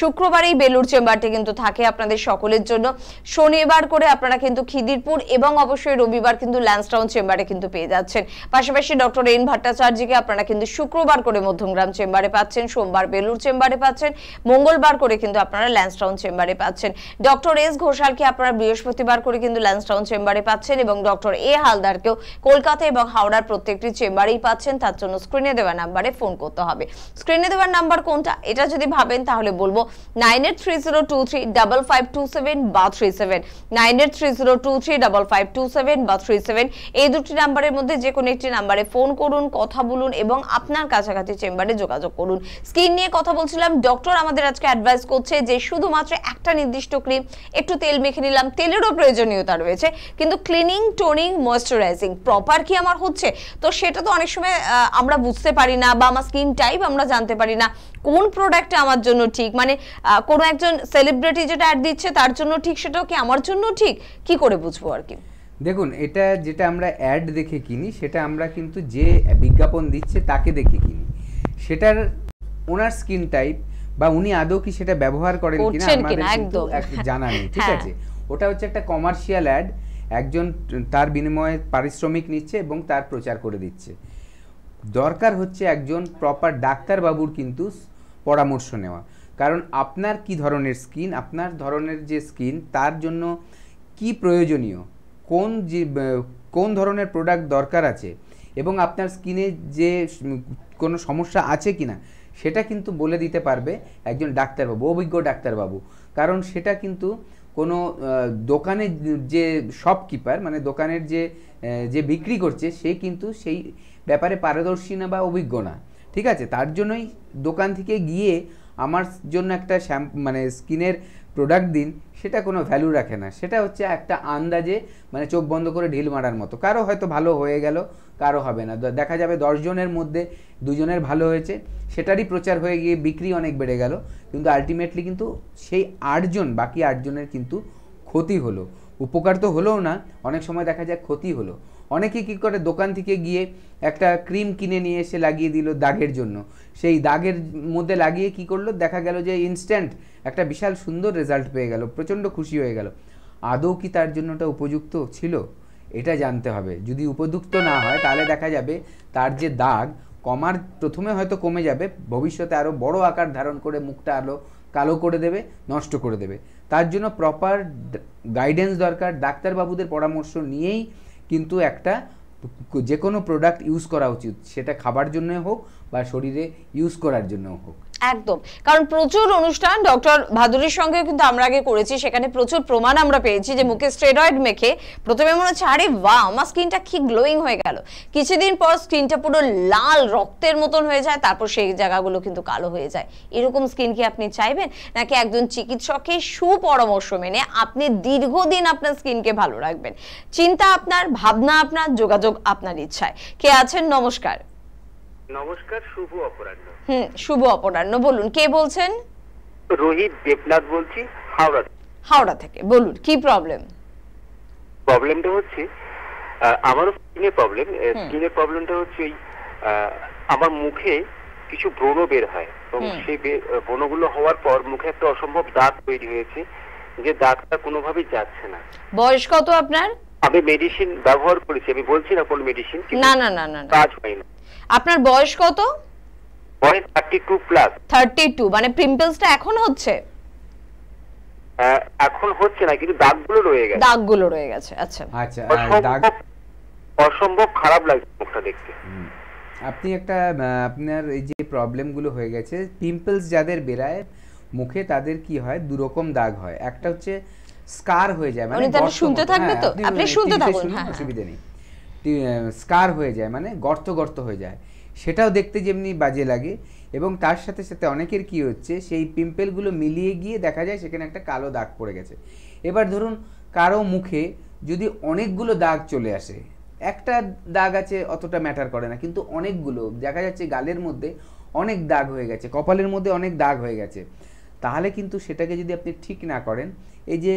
শুক্রবার এই বেলুড় চেম্বারটি কিন্তু থাকে আপনাদের সকলের জন্য। শনিবার করে আপনারা কিন্তু খিদিরপুর এবং অবশ্যই রবিবার কিন্তু ল্যান্সটাউন চেম্বারে কিন্তু পেয়ে যাচ্ছেন। পাশাপাশি ডক্টর এন ভট্টাচার্যকে আপনারা কিন্তু শুক্রবার করে মধ্যমগ্রাম চেম্বারে পাচ্ছেন, সোমবার বেলুড় চেম্বারে পাচ্ছেন, মঙ্গলবার করে কিন্তু আপনারা ল্যান্সটাউন চেম্বারে পাচ্ছেন। ডক্টর এস ঘোষালকে আপনারা বৃহস্পতিবার করে কিন্তু ল্যান্সটাউন চেম্বারে পাচ্ছেন এবং ডক্টর এ হালদারকেও কলকাতা এবং হাওড়ার প্রত্যেকটি চেম্বারেই পাচ্ছেন। তার জন্য স্ক্রিনে দেওয়া নাম্বারে ফোন করতে হবে। স্ক্রিনে দেওয়ার নাম্বার কোনটা এটা যদি ভাবেন তাহলে বলবো 9830235527 বা 37, 9830235527 বা 37, এই দুটি নাম্বারের মধ্যে যে কোনো একটি নাম্বারে ফোন করুন, কথা বলুন এবং আপনার কাছাকাছি চেম্বারে যোগাযোগ করুন। স্কিন নিয়ে কথা বলছিলাম, ডক্টর আমাদের আজকে অ্যাডভাইস করছে যে শুধুমাত্র একটা নির্দিষ্ট ক্রিম, একটু তেল মেখে নিলাম, তেলেরও প্রয়োজনীয়তা রয়েছে, কিন্তু ক্লিনিং, টোনিং, ময়েশ্চারাইজিং প্রপার কি আমার হচ্ছে, তো সেটা তো অনেক সময় আমরা বুঝতে পারি না, বা আমার স্কিন টাইপ আমরা জানতে পারি না কোন প্রোডাক্টটা আমার জন্য ঠিক, মানে কোনো একজন সেলিব্রিটি যেটা অ্যাড দিচ্ছে তার জন্য ঠিক, সেটাও কি আমার জন্য ঠিক, কি করে বুঝবো আর কি? দেখুন, এটা যেটা আমরা অ্যাড দেখে কিনি সেটা আমরা কিন্তু যে বিজ্ঞাপন দিচ্ছে তাকে দেখে কিনি, সেটার ওনার স্কিন টাইপ বা উনি আদৌ কি সেটা ব্যবহার করেন কিনা আমাদের কিন্তু জানা নেই, ঠিক আছে? ওটা হচ্ছে একটা কমার্শিয়াল অ্যাড, একজন তার বিনিময়ে পারিশ্রমিক নিচ্ছে এবং তার প্রচার করে দিচ্ছে। দরকার হচ্ছে একজন প্রপার ডাক্তারবাবুর কিন্তু পরামর্শ নেওয়া, কারণ আপনার কি ধরনের স্কিন, আপনার ধরনের যে স্কিন তার জন্য কি প্রয়োজনীয়, কোন ধরনের প্রোডাক্ট দরকার আছে এবং আপনার স্কিনে যে কোনো সমস্যা আছে কিনা সেটা কিন্তু বলে দিতে পারবে একজন ডাক্তারবাবু, অভিজ্ঞ ডাক্তারবাবু। কারণ সেটা কিন্তু কোনো দোকানে যে শপকিপার, মানে দোকানের যে বিক্রি করছে, সে কিন্তু সেই ব্যাপারে পারদর্শী না বা অভিজ্ঞ না, ঠিক আছে? তার জন্যই দোকান থেকে গিয়ে আমার জন্য একটা মানে স্কিনের প্রোডাক্ট দিন, সেটা কোনো ভ্যালু রাখে না। সেটা হচ্ছে একটা আন্দাজে, মানে চোখ বন্ধ করে ঢিল মারার মতো। কারো হয়তো ভালো হয়ে গেল, কারো হবে না। দেখা যাবে 10 জনের মধ্যে 2 জনের ভালো হয়েছে, সেটারই প্রচার হয়ে গিয়ে বিক্রি অনেক বেড়ে গেল, কিন্তু আলটিমেটলি কিন্তু সেই 8 জন, বাকি 8 জনের কিন্তু ক্ষতি হলো। উপকার তো হলোও না, অনেক সময় দেখা যায় ক্ষতি হলো। অনেকে কী করে, দোকান থেকে গিয়ে একটা ক্রিম কিনে নিয়ে এসে লাগিয়ে দিল দাগের জন্য, সেই দাগের মধ্যে লাগিয়ে কি করলো, দেখা গেল যে ইনস্ট্যান্ট একটা বিশাল সুন্দর রেজাল্ট পেয়ে গেল, প্রচণ্ড খুশি হয়ে গেল। আদৌ কি তার জন্য ওটা উপযুক্ত ছিল, এটা জানতে হবে। যদি উপযুক্ত না হয় তাহলে দেখা যাবে তার যে দাগ প্রথমে হয়তো কমে যাবে, ভবিষ্যতে আরও বড় আকার ধারণ করে মুখটা আরও কালো করে দেবে, নষ্ট করে দেবে। তার জন্য প্রপার গাইডেন্স দরকার, ডাক্তারবাবুদের পরামর্শ নিয়েই কিন্তু একটা যে কোনো প্রোডাক্ট ইউজ করা উচিত, সেটা খাবার জন্য হোক বা শরীরে ইউজ করার জন্য হোক। একদম, কারণ প্রচুর অনুষ্ঠান ডক্টর ভাদুরীর সঙ্গে কিন্তু আমরা আগে করেছি, সেখানে প্রচুর প্রমাণ আমরা পেয়েছি যে মুখে স্টেরয়েড মেখে প্রথমে মনে হচ্ছে আরে বাহ আমার স্কিনটা কি গ্লোয়িং হয়ে গেল, কিছুদিন পর স্কিনটা পুরো লাল রক্তের মতন হয়ে যায়, তারপর সেই জায়গাগুলো কিন্তু কালো হয়ে যায়। এরকম স্কিন কি আপনি চাইবেন, নাকি একজন চিকিৎসকের সুপরামর্শ মেনে আপনি দীর্ঘদিন আপনার স্কিনকে ভালো রাখবেন? চিন্তা আপনার, ভাবনা আপনার, যোগাযোগ আপনার ইচ্ছায়। কে আছেন? নমস্কার। নমস্কার, শুভ অপরাহ্ন। শুভ অপরাহ্ন, বলুন কে বলছেন? রোহিত দেবনাথ বলছি, হাওড়া থেকে। বলুন কি প্রবলেম? প্রবলেমটা হচ্ছে আমারও স্কিনের প্রবলেম। স্কিনের প্রবলেমটা হচ্ছে আমার মুখে কিছু ব্রণ বের হয়, এবং সেই ব্রণগুলো হওয়ার পর মুখে একটা অসম্ভব দাগ তৈরি হয়েছে, যে দাগটা কোনোভাবেই যাচ্ছে না। বয়স কত আপনার? আমি মেডিসিন ব্যবহার করেছি, আমি বলছি না কোন মেডিসিন, না না না না, কাজ হয়নি। আপনার বয়স কত? বয়স 32 প্লাস। 32, মানে পিম্পলসটা এখন হচ্ছে? এখন হচ্ছে না, কিন্তু দাগগুলো রয়ে গেছে। দাগগুলো রয়ে গেছে, আচ্ছা আচ্ছা। অসম্ভব খারাপ লাগছে মুখটা দেখতে। আপনি আপনার এই যে প্রবলেমগুলো হয়ে গেছে, পিম্পলস যাদের বেরায় মুখে, তাদের কি হয়, দুরকম দাগ হয়। একটা হচ্ছে স্কার হয়ে যায়, মানে শুনতে থাকবে তো, আপনি শুনতে থাকুন, অসুবিধা নেই। স্কার হয়ে যায় মানে গর্ত গর্ত হয়ে যায়, সেটাও দেখতে যেমনি বাজে লাগে, এবং তার সাথে সাথে অনেকের কি হচ্ছে, সেই পিম্পলগুলো মিলিয়ে গিয়ে দেখা যায় সেখানে একটা কালো দাগ পড়ে গেছে। এবার ধরুন কারো মুখে যদি অনেকগুলো দাগ চলে আসে, একটা দাগ আছে অতটা ম্যাটার করে না, কিন্তু অনেকগুলো দেখা যাচ্ছে গালের মধ্যে অনেক দাগ হয়ে গেছে, কপালের মধ্যে অনেক দাগ হয়ে গেছে, তাহলে কিন্তু সেটাকে যদি আপনি ঠিক না করেন, এই যে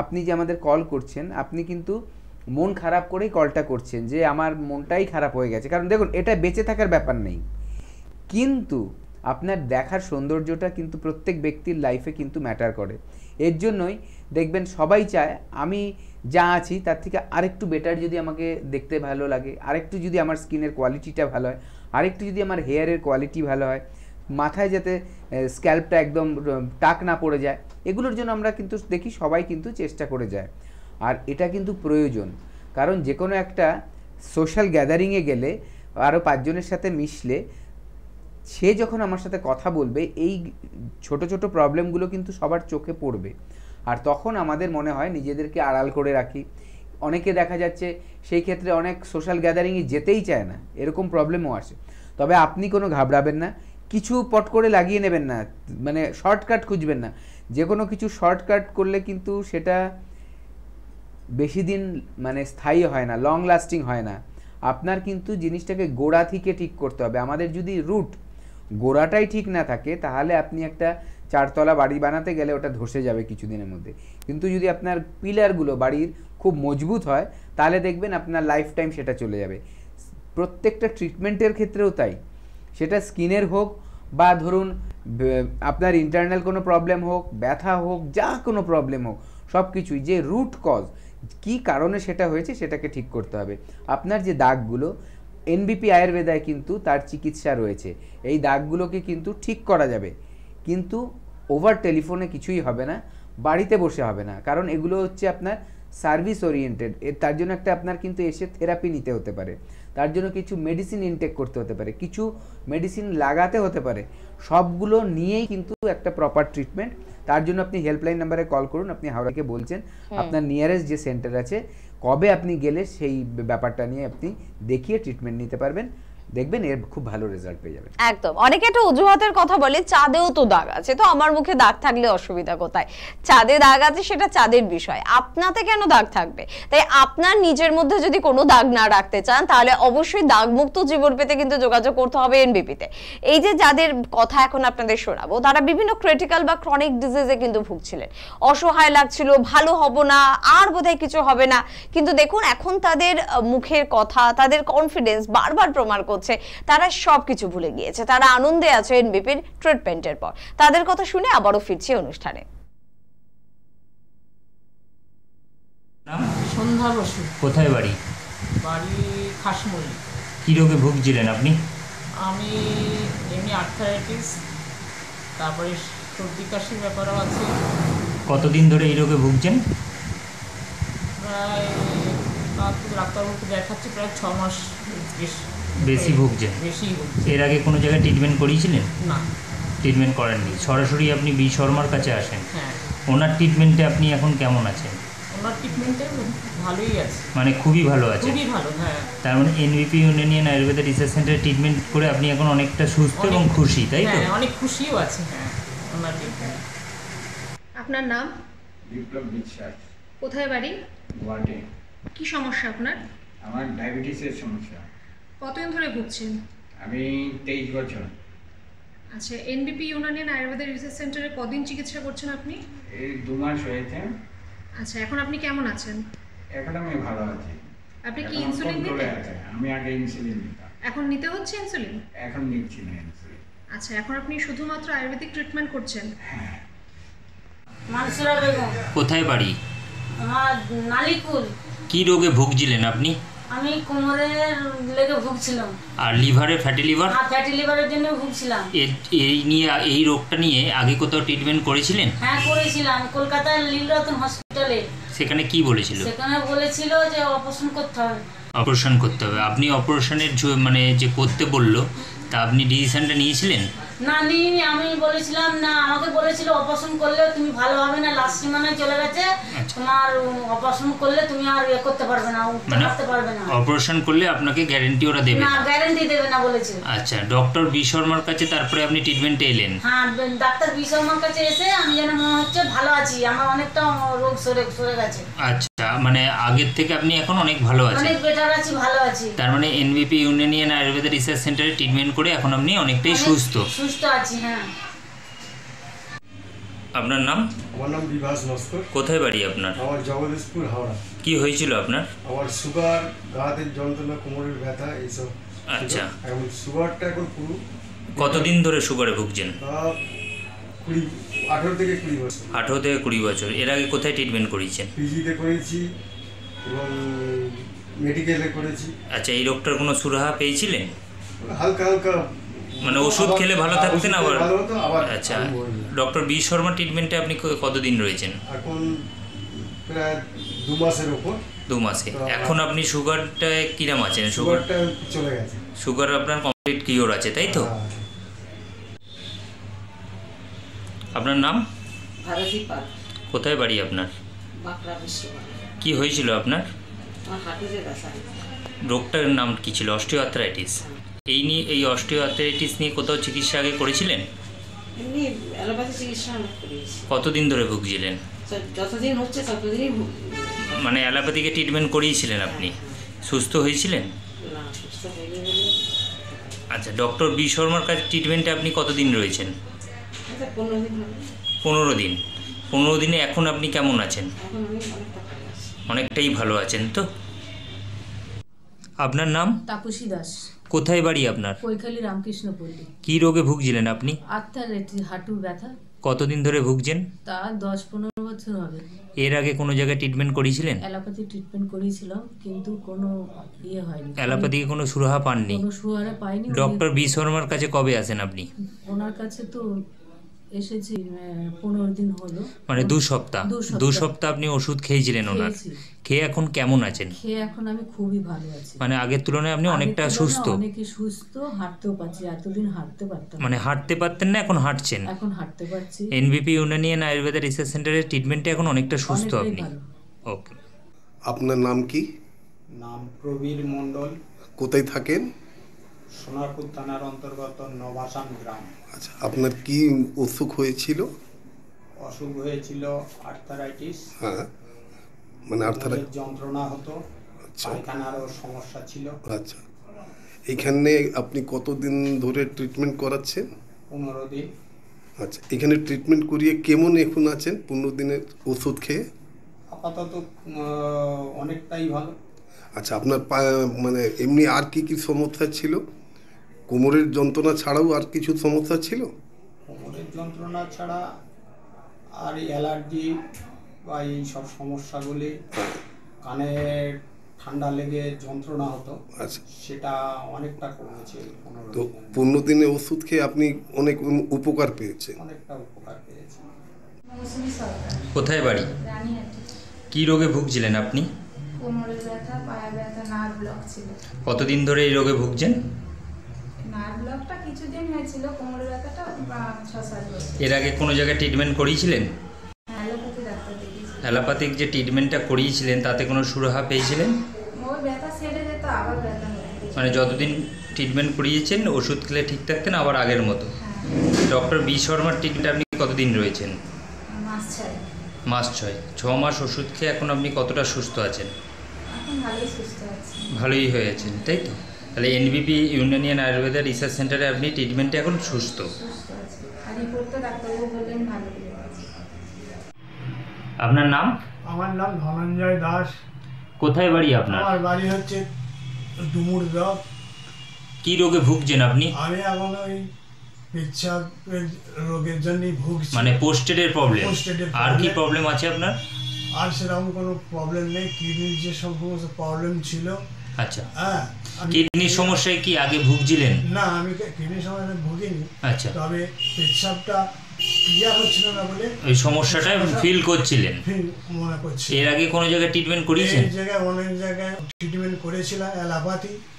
আপনি যে আমাদের কল করছেন, আপনি কিন্তু মন খারাপ করেই কলটা করছেন যে আমার মনটাই খারাপ হয়ে গেছে। কারণ দেখুন, এটা বেঁচে থাকার ব্যাপার নেই, কিন্তু আপনার দেখার সৌন্দর্যটা কিন্তু প্রত্যেক ব্যক্তির লাইফে কিন্তু ম্যাটার করে। এর জন্যই দেখবেন সবাই চায় আমি যা আছি তার থেকে আরেকটু বেটার যদি আমাকে দেখতে ভালো লাগে, আরেকটু যদি আমার স্কিনের কোয়ালিটিটা ভালো হয়, আরেকটু যদি আমার হেয়ারের কোয়ালিটি ভালো হয়, মাথায় যাতে স্ক্যাল্পটা একদম টাক না পড়ে যায়, এগুলোর জন্য আমরা কিন্তু দেখি সবাই কিন্তু চেষ্টা করে যায়। আর এটা কিন্তু প্রয়োজন, কারণ যে কোনো একটা সোশ্যাল গ্যাদারিংয়ে গেলে আরও 5 জনের সাথে মিশলে সে যখন আমার সাথে কথা বলবে, এই ছোট ছোট প্রবলেমগুলো কিন্তু সবার চোখে পড়বে, আর তখন আমাদের মনে হয় নিজেদেরকে আড়াল করে রাখি। অনেকে দেখা যাচ্ছে সেই ক্ষেত্রে অনেক সোশ্যাল গ্যাদারিংয়ে যেতেই চায় না, এরকম প্রবলেমও আসে। তবে আপনি কোনো ঘাবড়াবেন না, কিছু পট করে লাগিয়ে নেবেন না, মানে শর্টকাট খুঁজবেন না। যে কোনো কিছু শর্টকাট করলে কিন্তু সেটা বেশি দিন মানে স্থায়ী হয় না, লং লাস্টিং হয় না। আপনার কিন্তু জিনিসটাকে গোড়া থেকে ঠিক করতে হবে। আমাদের যদি রুট গোড়াটাই ঠিক না থাকে, তাহলে আপনি একটা 4 তলা বাড়ি বানাতে গেলে ওটা ধসে যাবে কিছুদিনের মধ্যে। কিন্তু যদি আপনার পিলারগুলো বাড়ির খুব মজবুত হয়, তাহলে দেখবেন আপনার লাইফ টাইম সেটা চলে যাবে। প্রত্যেকটা ট্রিটমেন্টের ক্ষেত্রেও তাই, সেটা স্কিনের হোক বা ধরুন আপনার ইন্টারনাল কোনো প্রবলেম হোক, ব্যথা হোক, যা কোনো প্রবলেম হোক, সব কিছুই যে রুট কজ কী কারণে সেটা হয়েছে সেটাকে ঠিক করতে হবে। আপনার যে দাগগুলো, এনবিপি আয়ুর্বেদায় কিন্তু তার চিকিৎসা রয়েছে, এই দাগগুলোকে কিন্তু ঠিক করা যাবে, কিন্তু ওভার টেলিফোনে কিছুই হবে না, বাড়িতে বসে হবে না, কারণ এগুলো হচ্ছে আপনার সার্ভিস ওরিয়েন্টেড। তার জন্য একটা আপনার কিন্তু এসে থেরাপি নিতে হতে পারে, তার জন্য কিছু মেডিসিন ইনটেক করতে হতে পারে, কিছু মেডিসিন লাগাতে হতে পারে, সবগুলো নিয়েই কিন্তু একটা প্রপার ট্রিটমেন্ট। তার জন্য আপনি হেল্পলাইন নাম্বারে কল করুন। আপনি হাওড়াকে বলছেন, আপনার নিয়ারেস্ট যে সেন্টার আছে, কবে আপনি গেলে সেই ব্যাপারটা নিয়ে আপনি দেখিয়ে ট্রিটমেন্ট নিতে পারবেন, দেখবেন এর খুব ভালো রেজাল্ট পেয়ে যাবেন। একদম। অনেকে একটা অজুহাতের কথা বলে, চাঁদেও তো দাগ আছে, তো আমার মুখে দাগ থাকলে অসুবিধা কোথায়? চাঁদে দাগ আছে সেটা চাঁদের বিষয়, আপনাতে কেন দাগ থাকবে? তাই আপনার নিজের মধ্যে যদি কোনো দাগ না রাখতে চান, তাহলে অবশ্যই দাগমুক্ত জীবন পেতে কিন্তু যোগাযোগ করতে হবে এনবিপিতে। এই যে যাদের কথা এখন আপনাদের শোনাবো, তারা বিভিন্ন ক্রিটিক্যাল বা ক্রনিক ডিজিজে কিন্তু ভুগছিলেন, অসহায় লাগছিল, ভালো হব না, আর বোধহয় কিছু হবে না, কিন্তু দেখুন এখন তাদের মুখের কথা, তাদের কনফিডেন্স বারবার প্রমাণ করছে তারা সবকিছু ভুলে গিয়েছে, তারা আনন্দে আছে এনবিপির ট্রিটমেন্টের পর। তাদের কথা শুনে আবারও ফিরছি অনুষ্ঠানে। সন্ধ্যা বসু। কোথায় বাড়ি? বাড়ি খাসমুল। কি রোগে ভুগছিলেন আপনি? আমি এমনি আর্থারাইটিস, তারপরে সর্দি কাশির ব্যাপারও আছে। কতদিন ধরে এই রোগে ভুগছেন? প্রায় ডাক্তারবাবুকে দেখাচ্ছি প্রায় 6 মাস বেশি ভুগছেন? বেশি ভুগছে। এর আগে কোনো জায়গায় ট্রিটমেন্ট করিয়েছিলেন? না, ট্রিটমেন্ট করেননি, সরাসরি আপনি বি শর্মার কাছে আসেন। হ্যাঁ। ওনার ট্রিটমেন্টে আপনি এখন কেমন আছেন? ওনার ট্রিটমেন্টে ভালোই আছে, মানে খুবই ভালো আছে? খুবই ভালো, হ্যাঁ। তার মানে এনবিপি ইউনানিয়ান আয়ুর্বেদা রিসার্চ সেন্টারে ট্রিটমেন্ট করে আপনি এখন অনেকটা সুস্থ এবং খুশি, তাই তো? হ্যাঁ, অনেক খুশিও আছে, হ্যাঁ, ওনার ট্রিটমেন্ট। আপনার নাম? বিপ্লব বিশ্বাস। কোথায় বাড়ি? গুয়াহাটি। কি সমস্যা আপনার? আমার ডায়াবেটিসের সমস্যা। কতদিন ধরে ভুগছেন? আমি 23 বছর। আচ্ছা, এনবিপি ইউনানিয়ান আয়ুর্বেদা রিসার্চ সেন্টারে কদিন চিকিৎসা করছেন আপনি? এই 2 মাস হয়েছে। আচ্ছা, এখন আপনি কেমন আছেন? এখন আমি ভালো আছি। আপনি কি ইনসুলিন নিতেন? আমি আগে ইনসুলিন নিতাম। এখন নিতে হচ্ছে ইনসুলিন? এখন নিচ্ছি না ইনসুলিন। আচ্ছা, এখন আপনি শুধুমাত্র আয়ুর্বেদিক ট্রিটমেন্ট করছেন? হ্যাঁ। মানসুরা বেগম। কোথায় বাড়ি? আমার নালিকুল। কি রোগে ভুগছিলেন আপনি? আমি কোমরের লেগে ভুগছিলাম। আর লিভারে, ফ্যাটি লিভার? হ্যাঁ, ফ্যাটি লিভারের জন্য ভুগছিলাম। এই রোগটা নিয়ে আগে কোথাও ট্রিটমেন্ট করেছিলেন? হ্যাঁ, করেছিলাম কলকাতার লীলরতন হসপিটালে। সেখানে কি বলেছিল? সেখানে বলেছিল যে অপারেশন করতে হবে। অপারেশন করতে হবে। আপনি অপারেশনের মানে যে করতে বললো, তা আপনি ডিসিশনটা নিয়েছিলেন? না নিইনি, আমি বলেছিলাম না, আমাকে বলেছিল অপারেশন করলে তুমি ভালো হবে না, লাস্ট সীমানায় চলে গেছে, তোমার অপারেশন করলে তুমি আর ইয়ে করতে পারবে না, উঠতে পারতে পারবে না। অপারেশন করলে আপনাকে গ্যারান্টি ওরা দেবে না, গ্যারান্টি দেবে না বলেছে। আচ্ছা, ডক্টর বি শর্মার কাছে তারপরে আপনি ট্রিটমেন্টে এলেন? হ্যাঁ, ডাক্তার বি শর্মার কাছে এসে আমি যেন মনে হচ্ছে ভালো আছি, আমার অনেকটা রোগ সরে গেছে। আচ্ছা, মানে আগের থেকে আপনি এখন অনেক ভালো আছেন? অনেক বেটার আছি, ভালো আছি। তার মানে এনবিপি ইউনানিয়ান আয়ুর্বেদ রিসার্চ সেন্টারে ট্রিটমেন্ট করে এখন আপনি অনেকটাই সুস্থ আছি। হ্যাঁ। আপনার নাম? আমার নাম বিভাস নস্কর। কোথায় বাড়ি আপনার? আমার জগদীশপুর, হাওড়া। কি হয়েছিল আপনার? আমার সুগার, গাতে যন্ত্রণা, কোমরের ব্যথা, এইসব। আচ্ছা, এখন সুগারটা এখন পুরো। কতদিন ধরে সুগারে ভুগছেন? 18 থেকে 20 বছর। 18 থেকে 20 বছর। এর আগে কোথায় ট্রিটমেন্ট করেছেন? পিজিতে করেছি এবং মেডিকেলে করেছি। আচ্ছা, এই রোগটার কোনো সুরাহা পেয়েছিলেন? হালকা হালকা, মানে ওষুধ খেলে ভালো থাকতেন আবার? আচ্ছা, ডক্টর বি শর্মা ট্রিটমেন্টে আপনি কতদিন রয়েছেন? এখন প্রায় 2 মাসের উপর। 2 মাসে। এখন আপনি সুগারটা কিরম আছেন? সুগারটা চলে গেছে। সুগার আপনার কমপ্লিট কিওর আছে, তাই তো? আপনার নাম? ভারতী পাল। কোথায় বাড়ি আপনার? বাঁকড়া বিশ্বভারতী। কি হয়েছিল আপনার? আমার হাঁটুতে ব্যথা। রোগটার নাম কি ছিল? অস্টিওআর্থ্রাইটিস। এই অস্টিওআর্থ্রাইটিস নিয়ে কোথাও চিকিৎসা আগে করেছিলেন? এমনি অ্যালোপ্যাথি চিকিৎসা আমি করেছি। কতদিন ধরে ভুগছিলেন? যতদিন হচ্ছে ততদিনই মানে অ্যালোপ্যাথিকে ট্রিটমেন্ট করিয়েছিলেন আপনি? সুস্থ হয়েছিলেন? না, সুস্থ হয়নি। আচ্ছা, ডক্টর বি শর্মার কাছে ট্রিটমেন্টে আপনি কতদিন রয়েছেন? 15 দিন হবে। 15 দিন। 15 দিনে এখন আপনি কেমন আছেন? এখন আমি অনেকটা ভালো আছি। অনেকটাই ভালো আছেন তো? আপনার নাম? তাপসী দাস। কোথায় বাড়ি আপনার? কৈখালী রামকৃষ্ণপল্লী। কি রোগে ভুগছিলেন আপনি? আর্থ্রাইটিস, হাঁটুর ব্যথা। কতদিন ধরে ভুগছেন? তা 10-15 বছর হবে। এর আগে কোনো জায়গায় ট্রিটমেন্ট করেছিলেন? অ্যালোপ্যাথি ট্রিটমেন্ট করেছিলাম, কিন্তু কোনো হয়নি। অ্যালোপ্যাথিকে কোনো সুরাহা পাননি? কোনো সুরাহা পাইনি। ডক্টর বি শর্মার কাছে কবে আসেন আপনি? ওনার কাছে তো এসেছি 15 দিন হলো। মানে 2 সপ্তাহ। 2 সপ্তাহ আপনি ওষুধ খেয়েছিলেন ওনার? খেয়ে এখন কেমন আছেন? খেয়ে এখন আমি খুবই ভালো আছি। মানে আগের তুলনায় আপনি অনেকটা সুস্থ? অনেকই সুস্থ, হাঁটতেও পারছি। এতদিন হাঁটতে পারতাম। মানে হাঁটতে পারতেন না, এখন হাঁটছেন? এখন হাঁটতে পারছি। এনবিপি ইউনানিয়ান আয়ুর্বেদ রিসার্চ সেন্টারের ট্রিটমেন্টে এখন অনেকটা সুস্থ আপনি? ওকে। আপনার নাম কি? নাম প্রবীর মণ্ডল। কোথায় থাকেন? সোনারপুর থানার অন্তর্গত নবাসান গ্রাম। আচ্ছা, আপনার কি অসুখ হয়েছিল? অসুখ হয়েছিল আর্থারাইটিস। হ্যাঁ, মানে আর্থারাইটিস যন্ত্রণা হতো, পায়খানারও সমস্যা ছিল। আচ্ছা, এখানে আপনি কতদিন ধরে ট্রিটমেন্ট করাচ্ছেন? 15 দিন। আচ্ছা, এখানে ট্রিটমেন্ট করিয়ে কেমন এখন আছেন 15 দিনের ওষুধ খেয়ে? আপাতত অনেকটাই ভালো। আচ্ছা, আপনার মানে এমনি আর কি কি সমস্যা ছিল? কোমরের যন্ত্রণা ছাড়াও আর কিছু সমস্যা ছিল? কোমরের যন্ত্রণা ছাড়া আর অ্যালার্জি বা এই সব সমস্যাগুলি, কানে ঠান্ডা লেগে যন্ত্রণা হতো। আচ্ছা, সেটা অনেকটা কমেছে। তো 15 দিনে ওষুধ খেয়ে আপনি অনেক উপকার পেয়েছেন? অনেকটা উপকার পেয়েছি। কোথায় বাড়ি? কি রোগে ভুগছিলেন আপনি? কোমরের ব্যথা, পায়ের ব্যথা, নার্ভ ব্লক ছিল। কতদিন ধরে এই রোগে ভুগছেন? নার্ভ ব্লকটা কিছুদিন হয়েছিল, কোমরের ব্যথাটা 6-7 বছর। এর আগে কোনো জায়গায় ট্রিটমেন্ট করিয়েছিলেন? অ্যালোপ্যাথি ডাক্তার দেখিয়েছি। অ্যালোপ্যাথিক যে ট্রিটমেন্টটা করিয়েছিলেন তাতে কোনো সুরাহা পেয়েছিলেন? ওই ব্যথা সেরে যেত, আবার ব্যথা হয়ে যেত। মানে যতদিন ট্রিটমেন্ট করিয়েছেন ওষুধ খেলে ঠিক থাকতেন, আবার আগের মতো? ডক্টর বি শর্মার ট্রিটমেন্ট আপনি কতদিন রয়েছেন? মাস 6। মাস 6। 6 মাস ওষুধ খেয়ে এখন আপনি কতটা সুস্থ আছেন? এখন ভালোই সুস্থ আছি। ভালোই হয়ে আছেন, তাই তো? তাহলে এনবিপি ইউনানিয়ান আয়ুর্বেদ রিসার্চ সেন্টারে আপনি ট্রিটমেন্টে এখন সুস্থ? সুস্থ আছি। আর রিপোর্টটা ডাক্তারবাবু বললেন ভালো হয়ে গেছে। আপনার নাম? আমার নাম ধনঞ্জয় দাস। কোথায় বাড়ি আপনার? আমার বাড়ি হচ্ছে ডুমুরদহ। কি রোগে ভুগছেন আপনি? আমি এখন ওই পেচ্ছাপের রোগের জন্যই ভুগছি। মানে পোস্টেডের প্রবলেম? আর কি প্রবলেম আছে আপনার? আর সেরকম কোনো প্রবলেম নেই। কিডনির যে সমস্ত প্রবলেম ছিল। আচ্ছা, হ্যাঁ। কিডনির সমস্যায় কি আগে ভুগছিলেন? না, আমি কিডনির সমস্যায় ভুগিনি। আচ্ছা। তবে পেচ্ছাপটা ক্লিয়ার হচ্ছিল না বলে ওই সমস্যাটা ফিল করছিলেন, মনে করছি। এর আগে কোনো জায়গায় ট্রিটমেন্ট করিয়েছেন? এই জায়গায় অনেক জায়গায় ট্রিটমেন্ট করেছিলাম,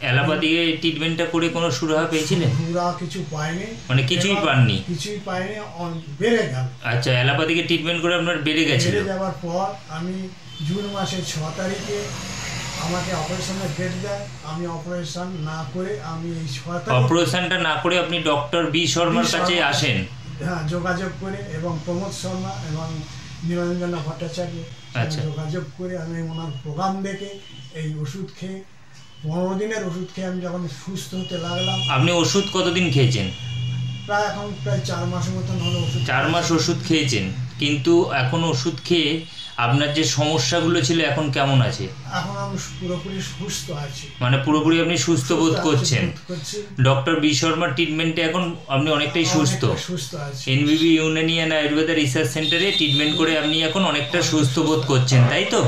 অ্যালোপ্যাথিকে ট্রিটমেন্টটা করে কোনো সুরাহা পেয়েছিলেন? সুরাহা কিছু পাইনি, মানে কিছুই পাননি? কিছুই পাইনি, বেড়ে গেল। আচ্ছা, অ্যালোপ্যাথিকে ট্রিটমেন্ট করে আপনার বেড়ে গেছে? বেড়ে যাওয়ার পর আমি জুন মাসের 6 তারিখে আমাকে অপারেশনের ডেট দেয়, আমি অপারেশন না করে আমি এই 6 তারিখ অপারেশনটা না করে আপনি ডক্টর বি শর্মার কাছে আসেন? হ্যাঁ, যোগাযোগ করে এবং প্রমোদ শর্মা এবং নিরঞ্জন ভট্টাচার্য যোগাযোগ করে আমি ওনার প্রোগ্রাম দেখে এই ওষুধ খেয়ে 15 দিনের ওষুধ খেয়ে আমি যখন সুস্থ হতে লাগলাম। আপনি ওষুধ কতদিন খেয়েছেন? প্রায় 4 মাসের মতন হলো ওষুধ। 4 মাস ওষুধ খেয়েছেন, কিন্তু এখন ওষুধ খেয়ে আপনার যে সমস্যাগুলো ছিল এখন কেমন আছে? এখন আমি পুরোপুরি সুস্থ আছি। মানে পুরোপুরি আপনি সুস্থ বোধ করছেন? ডক্টর বি শর্মার ট্রিটমেন্টে এখন আপনি অনেকটাই সুস্থ আছি। এনবিপি ইউনানিয়ান আয়ুর্বেদা রিসার্চ সেন্টারে ট্রিটমেন্ট করে আপনি এখন অনেকটা সুস্থ বোধ করছেন, তাই তো?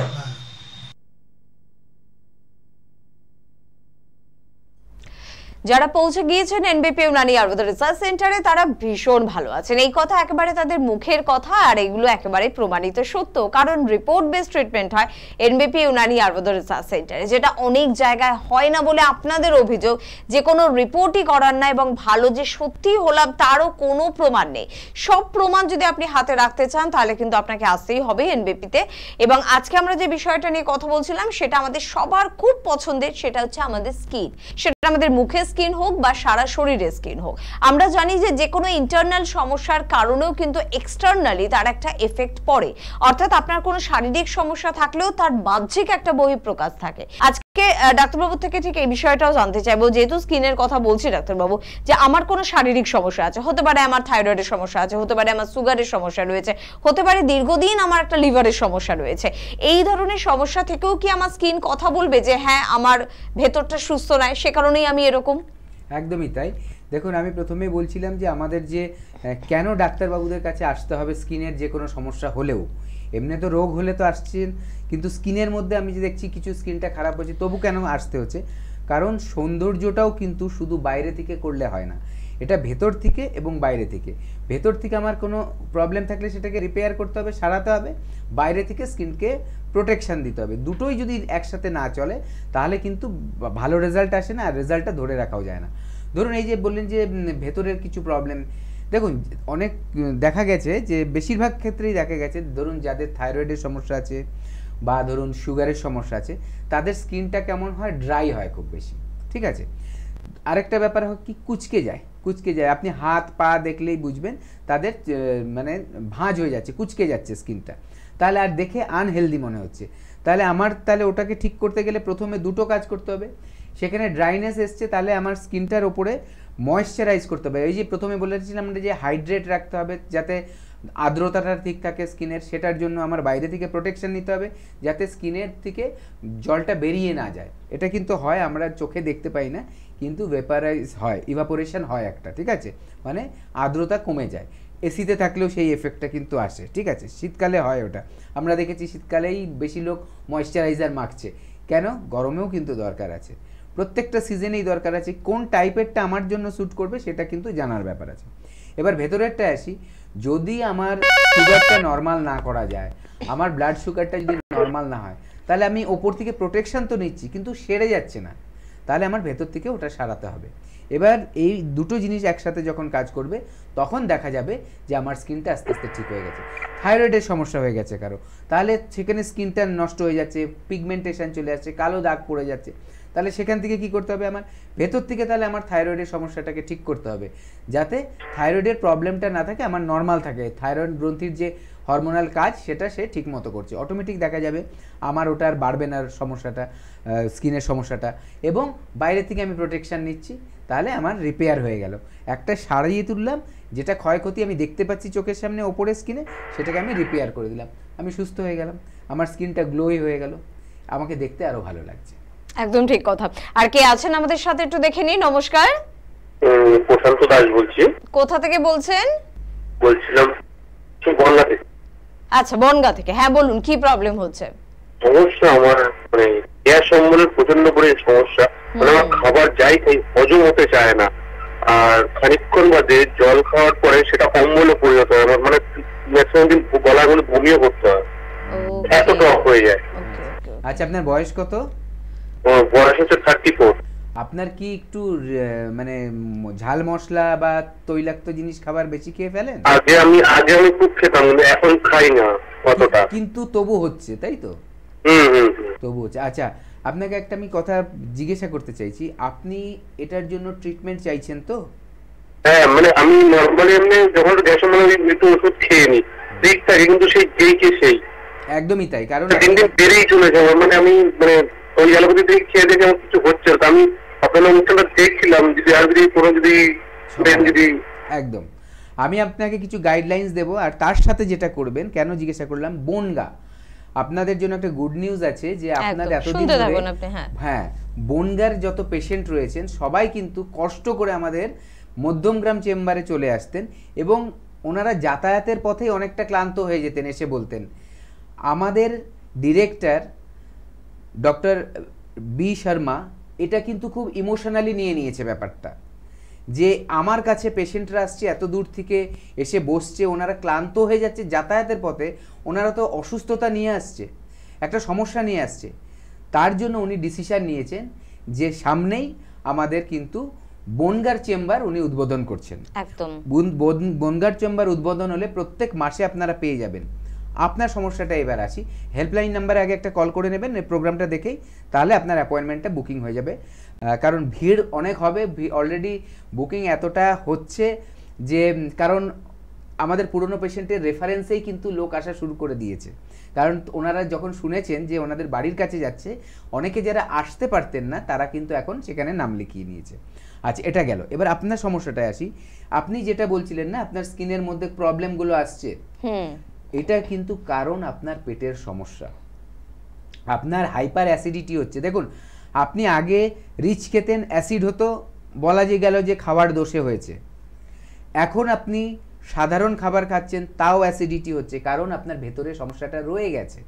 যারা পৌঁছে গিয়েছেন এনবিপি ইউনানি আয়ুর্বেদ রিসার্চ সেন্টারে তারা ভীষণ ভালো আছেন, এই কথা একেবারে তাদের মুখের কথা, আর এগুলো একেবারে প্রমাণিত সত্য, কারণ রিপোর্ট বেস ট্রিটমেন্ট হয় এনবিপি ইউনানি আয়ুর্বেদ রিসার্চ সেন্টারে, যেটা অনেক জায়গায় হয় না বলে আপনাদের অভিযোগ যে কোনো রিপোর্টই করার না এবং ভালো যে সত্যি হলাম তারও কোনো প্রমাণ নেই। সব প্রমাণ যদি আপনি হাতে রাখতে চান তাহলে কিন্তু আপনাকে আসতেই হবে এনবিপিতে। এবং আজকে আমরা যে বিষয়টা নিয়ে কথা বলছিলাম সেটা আমাদের সবার খুব পছন্দের, সেটা হচ্ছে আমাদের স্কিন। সেটা আমাদের মুখের স্কিন হোক বা সারা শরীরের স্কিন হোক, আমরা জানি যে কোনো ইন্টারনাল সমস্যার কারণেও কিন্তু এক্সটার্নালি তার একটা এফেক্ট পড়ে, অর্থাৎ আপনার কোনো শারীরিক সমস্যা থাকলেও তার বাহ্যিক একটা বহিঃপ্রকাশ থাকে। আজকে ডাক্তারবাবু থেকে ঠিক এই বিষয়টাও জানতে চাইবো, যেহেতু স্কিনের কথা বলছি ডাক্তারবাবু, যে আমার কোনো শারীরিক সমস্যা আছে, হতে পারে আমার থাইরয়েডের সমস্যা আছে, হতে পারে আমার সুগারের সমস্যা রয়েছে, হতে পারে দীর্ঘদিন আমার একটা লিভারের সমস্যা রয়েছে, এই ধরনের সমস্যা থেকেও কি আমার স্কিন কথা বলবে যে হ্যাঁ আমার ভেতরটা সুস্থ নয়, সে কারণেই আমি এরকম? একদমই তাই। দেখুন, আমি প্রথমেই বলছিলাম যে আমাদের যে কেন ডাক্তারবাবুদের কাছে আসতে হবে স্কিনের যে কোনো সমস্যা হলেও, এমনি তো রোগ হলে তো আসছেন, কিন্তু স্কিনের মধ্যে আমি যে দেখছি কিছু স্কিনটা খারাপ হচ্ছে তবু কেন আসতে হচ্ছে, কারণ সৌন্দর্যটাও কিন্তু শুধু বাইরে থেকে করলে হয় না, এটা ভেতর থেকে এবং বাইরে থেকে। ভেতর থেকে আমার কোনো প্রবলেম থাকলে সেটাকে রিপেয়ার করতে হবে, সারাতে হবে, বাইরে থেকে স্কিনকে প্রোটেকশান দিতে হবে। দুটোই যদি একসাথে না চলে তাহলে কিন্তু ভালো রেজাল্ট আসে না, আর রেজাল্টটা ধরে রাখাও যায় না। ধরুন এই যে বললেন যে ভেতরের কিছু প্রবলেম, দেখুন অনেক দেখা গেছে যে বেশিরভাগ ক্ষেত্রেই দেখা গেছে ধরুন যাদের থাইরয়েডের সমস্যা আছে বা ধরুন সুগারের সমস্যা আছে তাদের স্কিনটা কেমন হয়, ড্রাই হয় খুব বেশি, ঠিক আছে। আরেকটা ব্যাপার হয় কি, কুচকে যায়। আপনি হাত পা দেখলেই বুঝবেন তাদের মানে ভাঁজ হয়ে যাচ্ছে, কুচকে যাচ্ছে স্কিনটা, তাহলে আর দেখে আনহেলদি মনে হচ্ছে। তাহলে ওটাকে ঠিক করতে গেলে প্রথমে দুটো কাজ করতে হবে। সেখানে ড্রাইনেস এসছে, তাহলে আমার স্কিনটার ওপরে ময়েশ্চারাইজ করতে হবে। এই যে প্রথমে বলেছিলাম যে হাইড্রেট রাখতে হবে যাতে আর্দ্রতাটা ঠিক থাকে স্কিনের, সেটার জন্য আমার বাইরে থেকে প্রোটেকশন নিতে হবে যাতে স্কিনের থেকে জলটা বেরিয়ে না যায়। এটা কিন্তু হয়, আমরা চোখে দেখতে পাই না, কিন্তু ভেপারাইজ হয়, ইভাপোরেশন হয় একটা, ঠিক আছে, মানে আর্দ্রতা কমে যায়। এসিতে থাকলেও সেই এফেক্টটা কিন্তু আসে, ঠিক আছে। শীতকালে হয় ওটা, আমরা দেখেছি শীতকালেই বেশি লোক ময়েশ্চারাইজার মাখছে। কেন? গরমেও কিন্তু দরকার আছে, প্রত্যেকটা সিজনেই দরকার আছে। কোন টাইপেরটা আমার জন্য স্যুট করবে সেটা কিন্তু জানার ব্যাপার আছে। এবার ভেতরেরটা আসি, যদি আমার সুগারটা নর্মাল না করা যায়, আমার ব্লাড সুগারটা যদি নর্মাল না হয়, তাহলে আমি ওপর থেকে প্রোটেকশন তো নিচ্ছি কিন্তু সেরে যাচ্ছে না, তাহলে আমার ভেতর থেকে ওটা সারাতে হবে। এবার এই দুটো জিনিস একসাথে যখন কাজ করবে তখন দেখা যাবে যে আমার স্কিনটা আস্তে আস্তে ঠিক হয়ে গেছে। থাইরয়েডের সমস্যা হয়ে গেছে কারো, তাহলে সেখানে স্কিনটা নষ্ট হয়ে যাচ্ছে, পিগমেন্টেশন চলে যাচ্ছে, কালো দাগ পড়ে যাচ্ছে, তাহলে সেখান থেকে কি করতে হবে, আমার ভেতর থেকে তাহলে আমার থাইরয়েডের সমস্যাটাকে ঠিক করতে হবে যাতে থাইরয়েডের প্রবলেমটা না থাকে, আমার নর্মাল থাকে। থাইরয়েড গ্রন্থির যে হরমোনাল কাজ সেটা সে ঠিক মতো করছে, অটোমেটিক দেখা যাবে আমার ওটা আর বাড়বে না সমস্যাটা, স্কিনের সমস্যাটা, এবং বাইরে থেকে আমি প্রোটেকশান নিচ্ছি, তাহলে আমার রিপেয়ার হয়ে গেল। একটা সারিয়ে তুললাম, যেটা ক্ষয়ক্ষতি আমি দেখতে পাচ্ছি চোখের সামনে ওপরে স্কিনে, সেটাকে আমি রিপেয়ার করে দিলাম, আমি সুস্থ হয়ে গেলাম, আমার স্কিনটা গ্লোই হয়ে গেল, আমাকে দেখতে আরো ভালো লাগছে। একদম ঠিক কথা। আর কে আছেন আমাদের সাথে একটু দেখে নিই। নমস্কার, প্রশান্ত দাস বলছি। কোথা থেকে বলছেন? বলছিলাম বনগা থেকে। আচ্ছা, বনগা থেকে, হ্যাঁ বলুন কি প্রবলেম হচ্ছে? সমস্যা আমার মানে গ্যাস অম্বলের প্রচন্ড করে সমস্যা, মানে আমার খাবার যাই খাই হজম হতে চায় না, আর খানিকক্ষণ বাদে জল খাওয়ার পরে সেটা অম্বলে পরিণত হয়, মানে ম্যাক্সিমাম দিন গলার মধ্যে বমিও করতে হয়, এত টক হয়ে যায়। আচ্ছা, আপনার বয়স কত? বয়স হচ্ছে 34। আপনার কি একটু মানে ঝাল মশলা বা তৈলাক্ত জিনিস খাবার বেশি খেয়ে ফেলেন? আগে আমি খুব খেতাম, এখন খাই না কতটা, কিন্তু তবু হচ্ছে, তাই তো? তবু হচ্ছে। আচ্ছা, আপনাকে একটা আমি কথা জিজ্ঞাসা করতে চাইছি, আপনি এটার জন্য ট্রিটমেন্ট চাইছেন তো? হ্যাঁ, মানে আমি নরমালি এমনি যখন গ্যাস একটু ওষুধ খেয়ে নি, ঠিক থাকে, কিন্তু সেই সেই একদমই তাই। কারণ দিন দিন বেড়েই চলে যাবে, মানে আমি মানে ওই অ্যালোপ্যাথি থেকে খেয়ে দেখে আমার কিছু হচ্ছে না। আমি আপনার অনুষ্ঠানটা দেখছিলাম, যদি আর যদি একদম আমি আপনাকে কিছু গাইডলাইন্স দেবো, আর তার সাথে যেটা করবেন, কেন জিজ্ঞাসা করলাম, বনগা আপনাদের জন্য একটা গুড নিউজ আছে যে আপনাদের এতদিন ধরে হ্যাঁ বনগার যত পেশেন্ট রয়েছেন সবাই কিন্তু কষ্ট করে আমাদের মধ্যমগ্রাম চেম্বারে চলে আসতেন, এবং ওনারা যাতায়াতের পথেই অনেকটা ক্লান্ত হয়ে যেতেন, এসে বলতেন। আমাদের ডিরেক্টর ডক্টর বি শর্মা এটা কিন্তু খুব ইমোশনালি নিয়ে নিয়েছে ব্যাপারটা, যে আমার কাছে পেশেন্টরা আসছে এত দূর থেকে এসে বসছে, ওনারা ক্লান্ত হয়ে যাচ্ছে যাতায়াতের পথে, ওনারা তো অসুস্থতা নিয়ে আসছে, একটা সমস্যা নিয়ে আসছে। তার জন্য উনি ডিসিশন নিয়েছেন যে সামনেই আমাদের কিন্তু বনগার চেম্বার উনি উদ্বোধন করছেন। একদম বনগার চেম্বার উদ্বোধন হলে প্রত্যেক মাসে আপনারা পেয়ে যাবেন। আপনার সমস্যাটা এবার আসি, হেল্পলাইন নাম্বারে আগে একটা কল করে নেবেন এই প্রোগ্রামটা দেখেই, তাহলে আপনার অ্যাপয়েন্টমেন্টটা বুকিং হয়ে যাবে। কারণ ভিড় অনেক হবে, অলরেডি বুকিং এতটা হচ্ছে যে, কারণ আমাদের পুরনো পেশেন্টের রেফারেন্সেই কিন্তু লোক আসা শুরু করে দিয়েছে। কারণ ওনারা যখন শুনেছেন যে ওনাদের বাড়ির কাছে যাচ্ছে, অনেকে যারা আসতে পারতেন না তারা কিন্তু এখন সেখানে নাম লিখিয়ে নিয়েছে। আচ্ছা, এটা গেল। এবার আপনার সমস্যাটায় আসি। আপনি যেটা বলছিলেন না, আপনার স্কিনের মধ্যে প্রবলেমগুলো আসছে, এটা কিন্তু কারণ আপনার পেটের সমস্যা, আপনার হাইপার অ্যাসিডিটি হচ্ছে। দেখুন, আপনি আগে রিচ খেতেন, অ্যাসিড হতো, বলা যে গেল যে খাবার দোষে হয়েছে। এখন আপনি সাধারণ খাবার খাচ্ছেন, তাও অ্যাসিডিটি হচ্ছে, কারণ আপনার ভেতরে সমস্যাটা রয়ে গেছে।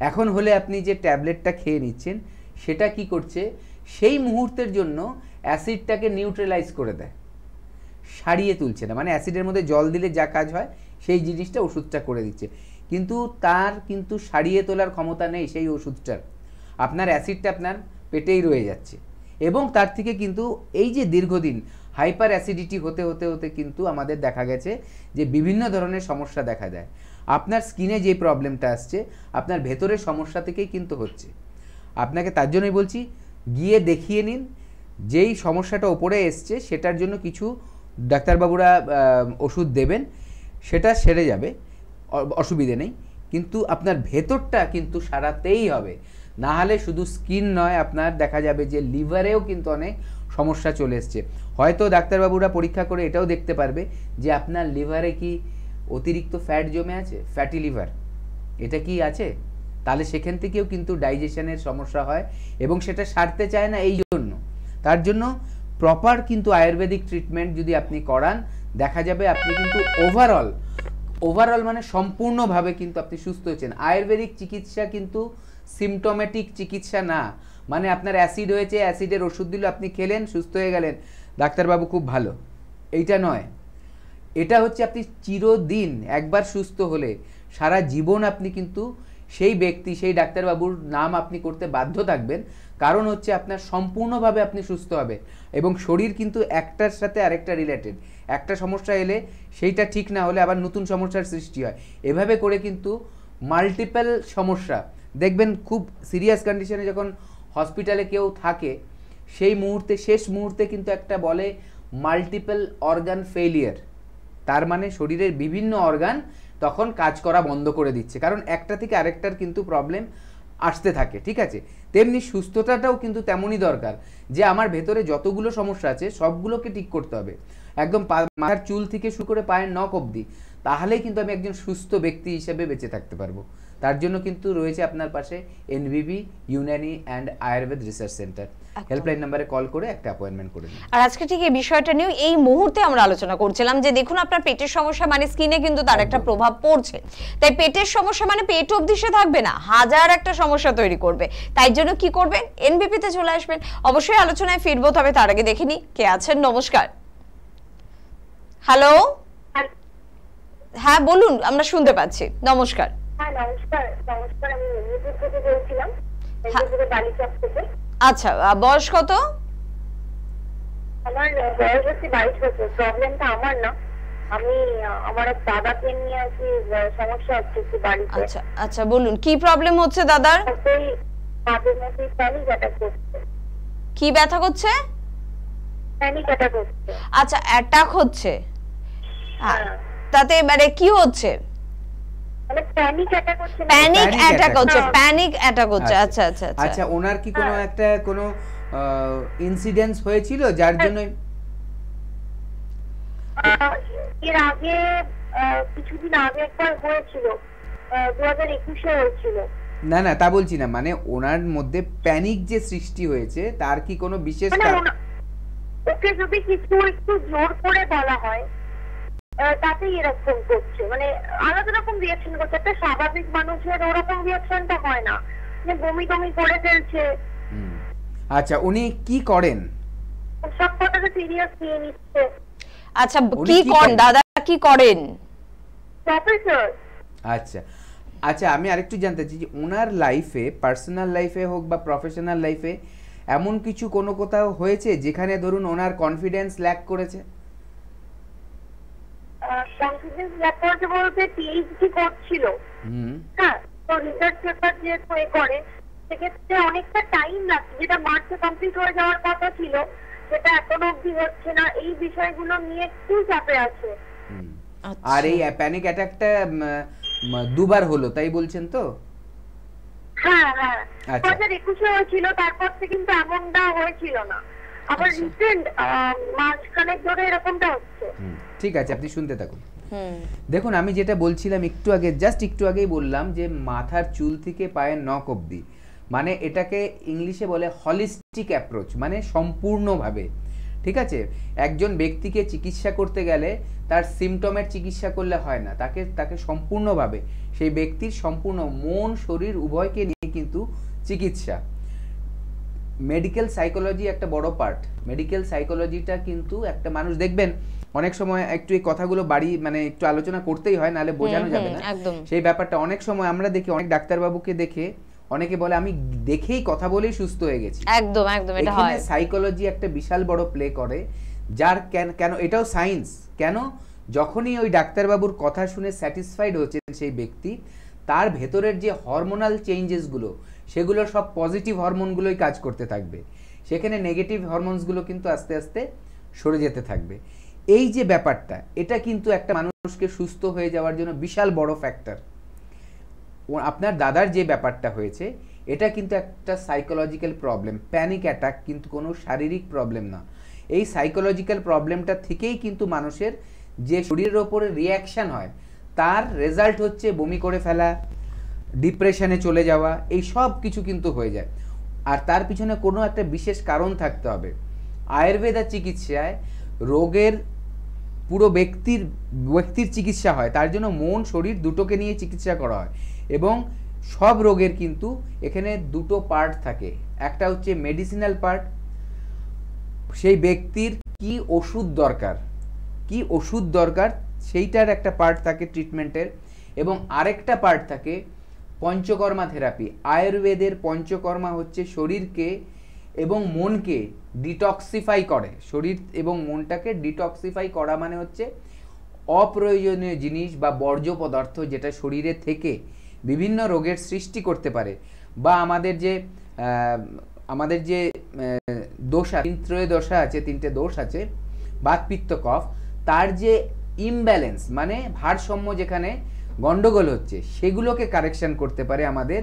এখন হলে আপনি যে ট্যাবলেটটা খেয়ে নিচ্ছেন, সেটা কি করছে, সেই মুহূর্তের জন্য অ্যাসিডটাকে নিউট্রালাইজ করে দেয়, সারিয়ে তুলছে না। মানে অ্যাসিডের মধ্যে জল দিলে যা কাজ হয় সেই জিনিসটা ওষুধটা করে দিচ্ছে, কিন্তু তার কিন্তু সারিয়ে তোলার ক্ষমতা নেই সেই ওষুধটার। আপনার অ্যাসিডটা আপনার পেটেই রয়ে যাচ্ছে, এবং তার থেকে কিন্তু এই যে দীর্ঘদিন হাইপার অ্যাসিডিটি হতে হতে হতে কিন্তু আমাদের দেখা গেছে যে বিভিন্ন ধরনের সমস্যা দেখা দেয়। আপনার স্কিনে যে প্রবলেমটা আসছে, আপনার ভেতরের সমস্যা থেকেই কিন্তু হচ্ছে। আপনাকে তার জন্যই বলছি, গিয়ে দেখিয়ে নিন। যেই সমস্যাটা ওপরে এসছে সেটার জন্য কিছু ডাক্তারবাবুরা ওষুধ দেবেন, সেটা সেরে যাবে, অসুবিধে নেই, কিন্তু আপনার ভেতরটা কিন্তু সারাতেই হবে। না হলে শুধু স্কিন নয়, আপনার দেখা যাবে যে লিভারেও কিন্তু অনেক সমস্যা চলে এসছে। হয়তো ডাক্তারবাবুরা পরীক্ষা করে এটাও দেখতে পারবে যে আপনার লিভারে কি অতিরিক্ত ফ্যাট জমে আছে, ফ্যাটি লিভার, এটা কি আছে, তাহলে সেখান থেকেও কিন্তু ডাইজেশনের সমস্যা হয়, এবং সেটা সারতে চায় না। এই জন্য তার জন্য প্রপার কিন্তু আয়ুর্বেদিক ট্রিটমেন্ট যদি আপনি করান, দেখা যাবে আপনি কিন্তু ওভারঅল মানে সম্পূর্ণভাবে কিন্তু আপনি সুস্থ হচ্ছেন। আয়ুর্বেদিক চিকিৎসা কিন্তু সিমটোমেটিক চিকিৎসা না, মানে আপনার অ্যাসিড হয়েছে, অ্যাসিডের ওষুধ দিল, আপনি খেলেন, সুস্থ হয়ে গেলেন, ডাক্তারবাবু খুব ভালো, এইটা নয়। এটা হচ্ছে আপনি চিরদিন একবার সুস্থ হলে সারা জীবন আপনি কিন্তু সেই ব্যক্তি, সেই ডাক্তারবাবুর নাম আপনি করতে বাধ্য থাকবেন, কারণ হচ্ছে আপনার সম্পূর্ণভাবে আপনি সুস্থ হবে। এবং শরীর কিন্তু একটার সাথে আরেকটা রিলেটেড, একটা সমস্যা এলে সেইটা ঠিক না হলে আবার নতুন সমস্যার সৃষ্টি হয়। এভাবে করে কিন্তু মাল্টিপল সমস্যা দেখবেন, খুব সিরিয়াস কন্ডিশনে যখন হসপিটালে কেউ থাকে, সেই মুহূর্তে, শেষ মুহূর্তে কিন্তু একটা বলে মাল্টিপল অর্গান ফেলিয়ার, তার মানে শরীরের বিভিন্ন অর্গান তখন কাজ করা বন্ধ করে দিচ্ছে, কারণ একটা থেকে আরেকটার কিন্তু প্রবলেম আসতে থাকে। ঠিক আছে, তেমনি সুস্থতাটাও কিন্তু তেমনই দরকার, যে আমার ভেতরে যতগুলো সমস্যা আছে সবগুলোকে ঠিক করতে হবে, একদম মাথার চুল থেকে শুরু করে পায়ের নখ অবধি, তাহলেই কিন্তু আমি একজন সুস্থ ব্যক্তি হিসেবে বেঁচে থাকতে পারবো। তার জন্য কিন্তু রয়েছে আপনার পাশে NVB Unani and Ayurveda research centre. Helpline নম্বরে কল করে একটা অ্যাপয়েন্টমেন্ট করে নিন। আর আজকে ঠিক এই বিষয়টা নিয়ে এই মুহূর্তে আমরা আলোচনা করছিলাম যে দেখুন, আপনার পেটের সমস্যা মানে স্কিনে কিন্তু তার একটা প্রভাব পড়ছে, তাই পেটের সমস্যা মানে পেট অবধি সে থাকবে না, হাজার একটা সমস্যা তৈরি করবে। তাই জন্য কি করবেন, এনবিপি তে চলে আসবেন। অবশ্যই আলোচনায় ফিরবো, তবে তার আগে দেখিনি কে আছেন। নমস্কার। হ্যালো, হ্যাঁ বলুন, আমরা শুনতে পাচ্ছি। নমস্কার। হ্যাঁ নমস্কার। নমস্কার, আমি মেদিনীপুর থেকে বলছিলাম, মেদিনীপুরের বালিচক থেকে। আচ্ছা, বয়স কত? আমার বয়স হচ্ছে 22 বছর। প্রবলেমটা আমার না, আমি আমার দাদাকে নিয়ে আছি, সমস্যা হচ্ছে একটু বাড়িতে। আচ্ছা আচ্ছা, বলুন কি প্রবলেম হচ্ছে দাদার? মাঝে মধ্যে প্যানিক অ্যাটাক হচ্ছে। কি ব্যথা করছে? প্যানিক অ্যাটাক হচ্ছে। আচ্ছা, অ্যাটাক হচ্ছে, তাতে মানে কি হচ্ছে? মানে প্যানিক অ্যাটাক হচ্ছে। প্যানিক অ্যাটাক হচ্ছে, প্যানিক অ্যাটাক হচ্ছে। আচ্ছা আচ্ছা আচ্ছা। আচ্ছা, ওনার কি কোনো একটা কোনো ইনসিডেন্স হয়েছিল যার জন্য? এর আগে কিছুদিন আগে একবার হয়েছিল, 2021-এ হয়েছিল। না না, তা বলছি না, মানে ওনার মধ্যে প্যানিক যে সৃষ্টি হয়েছে তার কি কোনো বিশেষ কারণ? ওকে যদি কিছু একটু জোর করে বলা হয় তাতেই এরকম করছে, মানে আলাদা রকম রিয়াকশন করছে। একটা স্বাভাবিক মানুষের ওরকম রিয়াকশনটা হয় না, যে বমি টমি করে ফেলছে। আচ্ছা, উনি কি করেন? সব কথাটা সিরিয়াস নিয়ে নিচ্ছে। আচ্ছা, কি করেন দাদা, কি করেন? প্রফেসর। আচ্ছা আচ্ছা, আমি আরেকটু জানতে চাই যে ওনার লাইফে, পার্সোনাল লাইফে হোক বা প্রফেশনাল লাইফে, এমন কিছু কোনো কোথাও হয়েছে যেখানে ধরুন ওনার কনফিডেন্স ল্যাক করেছে? কনফিডেন্স ল্যাক করেছে বলতে পিএইচডি করছিল, হ্যাঁ, তো রিসার্চ পেপার যে করে সেক্ষেত্রে অনেকটা টাইম লাগছে, যেটা মার্চে কমপ্লিট হয়ে যাওয়ার কথা ছিল সেটা এখনো অবধি হচ্ছে না। এই বিষয়গুলো নিয়ে একটু চাপে আছে। আর এই প্যানিক অ্যাটাকটা দুবার হলো তাই বলছেন তো? হ্যাঁ হ্যাঁ, 2021-এ হয়েছিল, তারপর থেকে কিন্তু এমনটা হয়েছিল না। আবার রিসেন্ট মাসখানেক ধরে এরকমটা হচ্ছে। ঠিক আছে, আপনি শুনতে থাকুন। দেখুন, আমি যেটা বলছিলাম একটু আগে, জাস্ট একটু আগেই বললাম যে মাথার চুল থেকে পায়ের নখ অবধি, মানে এটাকে ইংলিশে বলে হলিস্টিক অ্যাপ্রোচ, মানে সম্পূর্ণভাবে। ঠিক আছে, একজন ব্যক্তিকে চিকিৎসা করতে গেলে তার সিমটমের চিকিৎসা করলে হয় না, তাকে সম্পূর্ণভাবে সেই ব্যক্তির সম্পূর্ণ মন শরীর উভয়কে নিয়ে কিন্তু চিকিৎসা। মেডিকেল সাইকোলজি একটা বড় পার্ট। মেডিকেল সাইকোলজিটা কিন্তু একটা মানুষ দেখবেন অনেক সময় একটু এই কথাগুলো বাড়ি মানে একটু আলোচনা করতেই হয়, নাহলে বোঝানো যাবে না সেই ব্যাপারটা। অনেক সময় আমরা দেখি, অনেক ডাক্তারবাবুকে দেখে অনেকে বলে আমি দেখেই কথা বলেই সুস্থ হয়ে গেছি। একদম একদম, এটা হয়। এখানে সাইকোলজি একটা বিশাল বড় প্লে করে, যার কেন এটাও সায়েন্স। কেন? যখনই ওই ডাক্তারবাবুর কথা শুনে স্যাটিসফাইড হচ্ছেন সেই ব্যক্তি, তার ভেতরের যে হরমোনাল চেঞ্জেসগুলো সেগুলো সব পজিটিভ হরমোনগুলোই কাজ করতে থাকবে, সেখানে নেগেটিভ হরমোনসগুলো কিন্তু আস্তে আস্তে সরে যেতে থাকবে। এই যে ব্যাপারটা, এটা কিন্তু একটা মানুষকে সুস্থ হয়ে যাওয়ার জন্য বিশাল বড় ফ্যাক্টর। আপনার দাদার যে ব্যাপারটা হয়েছে এটা কিন্তু একটা সাইকোলজিক্যাল প্রবলেম। প্যানিক অ্যাটাক কিন্তু কোনো শারীরিক প্রবলেম না। এই সাইকোলজিক্যাল প্রবলেমটা থেকেই কিন্তু মানুষের যে শরীরের ওপরে রিয়াকশান হয় তার রেজাল্ট হচ্ছে বমি করে ফেলা, ডিপ্রেশনে চলে যাওয়া, এই সব কিছু কিন্তু হয়ে যায়। আর তার পিছনে কোনো একটা বিশেষ কারণ থাকতে হবে। আয়ুর্বেদা চিকিৎসায় রোগের পুরো ব্যক্তির চিকিৎসা হয়, তার জন্য মন শরীর দুটোকে নিয়ে চিকিৎসা করা হয়। এবং সব রোগের কিন্তু এখানে দুটো পার্ট থাকে, একটা হচ্ছে মেডিসিনাল পার্ট, সেই ব্যক্তির কি ওষুধ দরকার সেইটার একটা পার্ট থাকে ট্রিটমেন্টের, এবং আরেকটা পার্ট থাকে পঞ্চকর্মা থেরাপি। আয়ুর্বেদের পঞ্চকর্মা হচ্ছে শরীরকে এবং মনকে ডিটক্সিফাই করে। শরীর এবং মনটাকে ডিটক্সিফাই করা মানে হচ্ছে অপ্রয়োজনীয় জিনিস বা বর্জ্য পদার্থ যেটা শরীরে থেকে বিভিন্ন রোগের সৃষ্টি করতে পারে, বা আমাদের যে দোষা, ত্রয়োদশা আছে, 3টে দোষ আছে, বাত পিত্ত কফ, তার যে ইমব্যালেন্স মানে ভারসাম্য যেখানে গন্ডগোল হচ্ছে সেগুলোকে কারেকশন করতে পারে আমাদের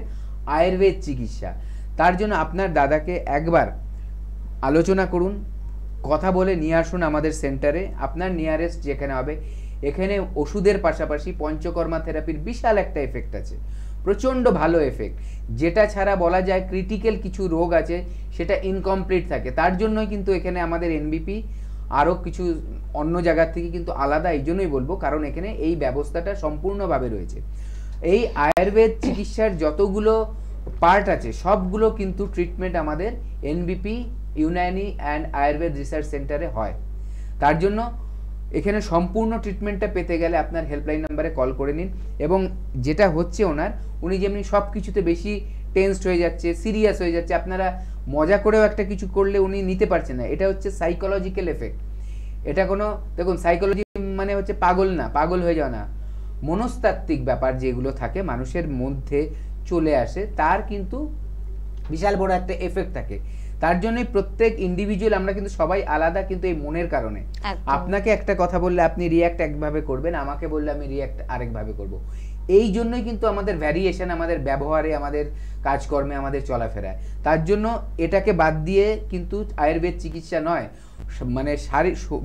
আয়ুর্বেদ চিকিৎসা। তার জন্য আপনার দাদাকে একবার আলোচনা করুন, কথা বলে নিয়ে আসুন আমাদের সেন্টারে, আপনার নিয়ারেস্ট যেখানে হবে। এখানে ওষুধের পাশাপাশি পঞ্চকর্মা থেরাপির বিশাল একটা এফেক্ট আছে, প্রচণ্ড ভালো এফেক্ট, যেটা ছাড়া বলা যায় ক্রিটিক্যাল কিছু রোগ আছে সেটা ইনকমপ্লিট থাকে। তার জন্যই কিন্তু এখানে আমাদের এনবিপি আরও কিছু অন্য জায়গার থেকে কিন্তু আলাদা, এই জন্যই বলবো কারণ এখানে এই ব্যবস্থাটা সম্পূর্ণভাবে রয়েছে। এই আয়ুর্বেদ চিকিৎসার যতগুলো পার্ট আছে সবগুলো কিন্তু ট্রিটমেন্ট আমাদের এনবিপি ইউনানি অ্যান্ড আয়ুর্বেদ রিসার্চ সেন্টারে হয়। তার জন্য এখানে সম্পূর্ণ ট্রিটমেন্টটা পেতে গেলে আপনার হেল্পলাইন নাম্বারে কল করে নিন। এবং যেটা হচ্ছে উনি যেমনি সব কিছুতে বেশি টেন্সড হয়ে যাচ্ছে, সিরিয়াস হয়ে যাচ্ছে, আপনারা মজা করেও একটা কিছু করলে উনি নিতে পারছেন না, এটা হচ্ছে সাইকোলজিক্যাল এফেক্ট। এটা কোনো, দেখুন সাইকোলজি মানে হচ্ছে পাগল না, পাগল হয়ে যাওয়া না, মনস্তাত্ত্বিক ব্যাপার যেগুলো থাকে মানুষের মধ্যে চলে আসে, তার কিন্তু বিশাল বড় একটা এফেক্ট থাকে। তার জন্যই প্রত্যেক ইন্ডিভিজুয়াল আমরা কিন্তু সবাই আলাদা, কিন্তু এই মনের কারণে। আপনাকে একটা কথা বললে আপনি রিয়্যাক্ট একভাবে করবেন, আমাকে বললে আমি রিয়্যাক্ট আরেকভাবে করব। এই জন্যই কিন্তু আমাদের ভ্যারিয়েশন আমাদের ব্যবহারে, আমাদের কাজকর্মে, আমাদের চলাফেরায়। তার জন্য এটাকে বাদ দিয়ে কিন্তু আয়ুর্বেদ চিকিৎসা নয়, মানে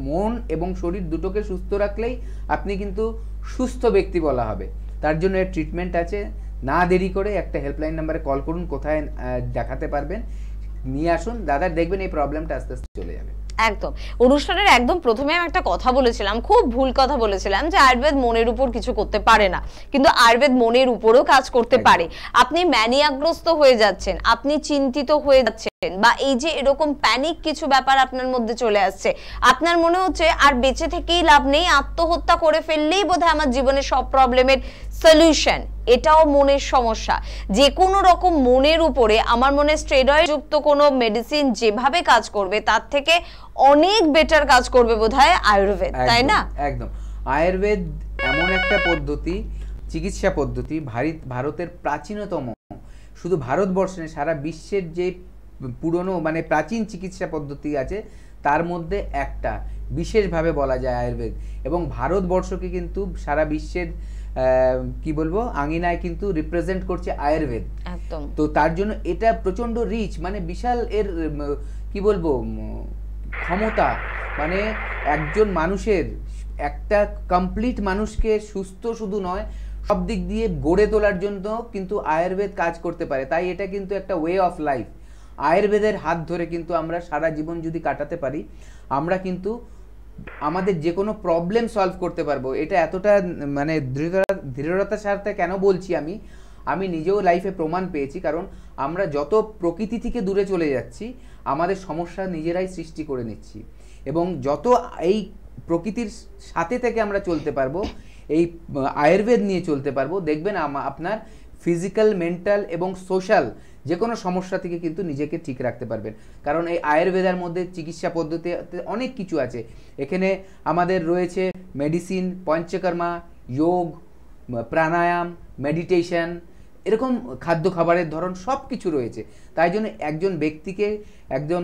মন এবং শরীর দুটোকে সুস্থ রাখলেই আপনি কিন্তু সুস্থ ব্যক্তি বলা হবে। তার জন্য এর ট্রিটমেন্ট আছে। না দেরি করে একটা হেল্পলাইন নাম্বারে কল করুন, কোথায় দেখাতে পারবেন নিয়ে আসুন, দাদা দেখবেন এই প্রবলেমটা আস্তে আস্তে চলে যাবে। একদম। অনুষ্ঠানের একদম প্রথমে আমি একটা কথা বলেছিলাম, খুব ভুল কথা বলেছিলাম, যে আয়ুর্বেদ মনের উপর কিছু করতে পারে না, কিন্তু আয়ুর্বেদ মনের উপরও কাজ করতে পারে। আপনি ম্যানিয়াগ্রস্ত হয়ে যাচ্ছেন, আপনি চিন্তিত হয়ে যাচ্ছেন, বা এই যে এরকম প্যানিক কিছু ব্যাপার আপনার মধ্যে চলে আসছে, আপনার মনে হচ্ছে আর বেঁচে থেকেই লাভ নেই, আত্মহত্যা করে ফেললেই বোধহয় আমার জীবনের সব প্রবলেমের সলিউশন, এটাও মনের সমস্যা। যে কোনো রকম মনের উপরে আমার মনে স্টেরয়েড যুক্ত কোনো মেডিসিন যেভাবে কাজ করবে তার থেকে অনেক বেটার কাজ করবে বোধহয় আয়ুর্বেদ, তাই না? একদম। আয়ুর্বেদ এমন একটা পদ্ধতি, চিকিৎসা পদ্ধতি, ভারতের প্রাচীনতম, শুধু ভারতবর্ষে সারা বিশ্বের যে পুরনো মানে প্রাচীন চিকিৎসা পদ্ধতি আছে তার মধ্যে একটা বিশেষভাবে বলা যায় আয়ুর্বেদ। এবং ভারতবর্ষকে কিন্তু সারা বিশ্বের কি বলবো আঙিনায় কিন্তু রিপ্রেজেন্ট করছে আয়ুর্বেদ। একদম। তো তার জন্য এটা প্রচন্ড রিচ, মানে বিশাল এর কি বলবো ক্ষমতা, মানে একজন মানুষের, একটা কমপ্লিট মানুষকে সুস্থ শুধু নয় সব দিক দিয়ে গড়ে তোলার জন্য কিন্তু আয়ুর্বেদ কাজ করতে পারে। তাই এটা কিন্তু একটা ওয়ে অফ লাইফ। আয়ুর্বেদের হাত ধরে কিন্তু আমরা সারা জীবন যদি কাটাতে পারি, আমরা কিন্তু আমাদের যে কোনো প্রবলেম সলভ করতে পারবো। এটা এতটা মানে দৃঢ়তার সাথে কেন বলছি, আমি নিজেও লাইফে প্রমাণ পেয়েছি। কারণ আমরা যত প্রকৃতি থেকে দূরে চলে যাচ্ছি, আমাদের সমস্যা নিজেরাই সৃষ্টি করে নিচ্ছি। এবং যত এই প্রকৃতির সাথে থেকে আমরা চলতে পারবো, এই আয়ুর্বেদ নিয়ে চলতে পারবো, দেখবেন আপনার ফিজিক্যাল, মেন্টাল এবং সোশ্যাল যে কোনো সমস্যা থেকে কিন্তু নিজেকে ঠিক রাখতে পারবেন। কারণ এই আয়ুর্বেদের মধ্যে চিকিৎসা পদ্ধতি অনেক কিছু আছে। এখানে আমাদের রয়েছে মেডিসিন, পঞ্চকর্মা, যোগ, প্রাণায়াম, মেডিটেশন, এরকম খাদ্য খাবারের ধরন সব কিছু রয়েছে। তাই জন্য একজন ব্যক্তিকে একজন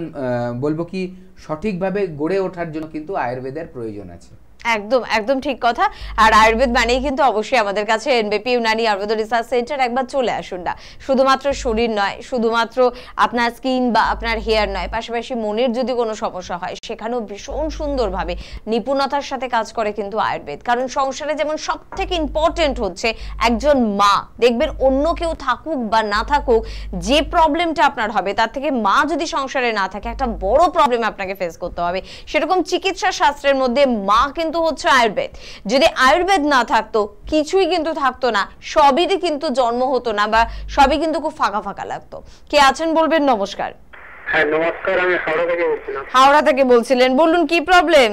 বলবো কি সঠিকভাবে গড়ে ওঠার জন্য কিন্তু আয়ুর্বেদের প্রয়োজন আছে। একদম একদম ঠিক কথা। আর আয়ুর্বেদ মানেই কিন্তু অবশ্যই আমাদের কাছে এনবিপি ইউনানি আয়ুর্বেদ রিসার্চ সেন্টার। একবার চলে আসুন না, শুধুমাত্র শরীর নয়, শুধুমাত্র আপনার স্কিন বা আপনার হেয়ার নয়, পাশাপাশি মনের যদি কোনো সমস্যা হয় সেখানেও ভীষণ সুন্দরভাবে নিপুণতার সাথে কাজ করে কিন্তু আয়ুর্বেদ। কারণ সংসারে যেমন সব থেকে ইম্পর্টেন্ট হচ্ছে একজন মা, দেখবেন অন্য কেউ থাকুক বা না থাকুক, যে প্রবলেমটা আপনার হবে তার থেকে মা যদি সংসারে না থাকে একটা বড় প্রবলেম আপনাকে ফেস করতে হবে। সেরকম চিকিৎসা শাস্ত্রের মধ্যে মা কিন্তু হচ্ছে আয়ুর্বেদ। যদি আয়ুর্বেদ না থাকতো কিছুই কিন্তু থাকতো না, সবই কিন্তু জন্ম হতো না, বা সবই কিন্তু খুব ফাঁকা ফাঁকা লাগতো। কে আছেন বলবেন? নমস্কার। হ্যাঁ নমস্কার, আমি হাওড়া থেকে বলছিলাম। হাওড়া থেকে বলছিলেন, বলুন কি প্রবলেম?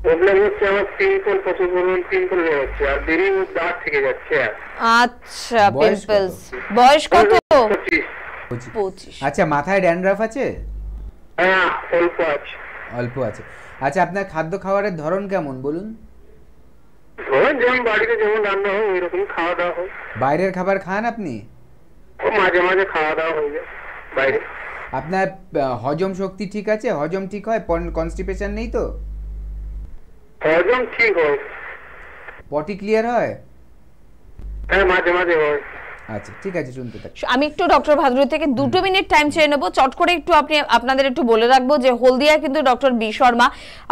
প্রবলেম হচ্ছে আমার পিম্পল, প্রচুর পরিমাণ পিম্পল হয়ে যাচ্ছে আর দেরি দাঁত থেকে যাচ্ছে। আচ্ছা, পিম্পলস। বয়স কত? 25। আচ্ছা, মাথায় ড্যান্ড্রাফ আছে? হ্যাঁ অল্প আছে। অল্প আছে। আচ্ছা, আপনার খাদ্য খাবারের ধরন কেমন বলুন? যেমন বাড়িতে যেমন রান্না হয় ওই রকম খাওয়া দাওয়া হয়। বাইরের খাবার খান আপনি? মাঝে মাঝে খাওয়া দাওয়া হয়ে যায় বাইরে। আপনার হজম শক্তি ঠিক আছে? হজম ঠিক হয়? কনস্টিপেশন নেই তো? হজম ঠিক হয়। পটি ক্লিয়ার হয়? হ্যাঁ মাঝে মাঝে হয়। আচ্ছা ঠিক আছে, শুনতে থাকি। আমি একটু ডক্টর ভাদুরী থেকে 2 মিনিট টাইম চেয়ে নেব। চট করে একটু আপনাদের একটু বলে রাখবো যে হলদিয়া কিন্তু ডক্টর বি শর্মা,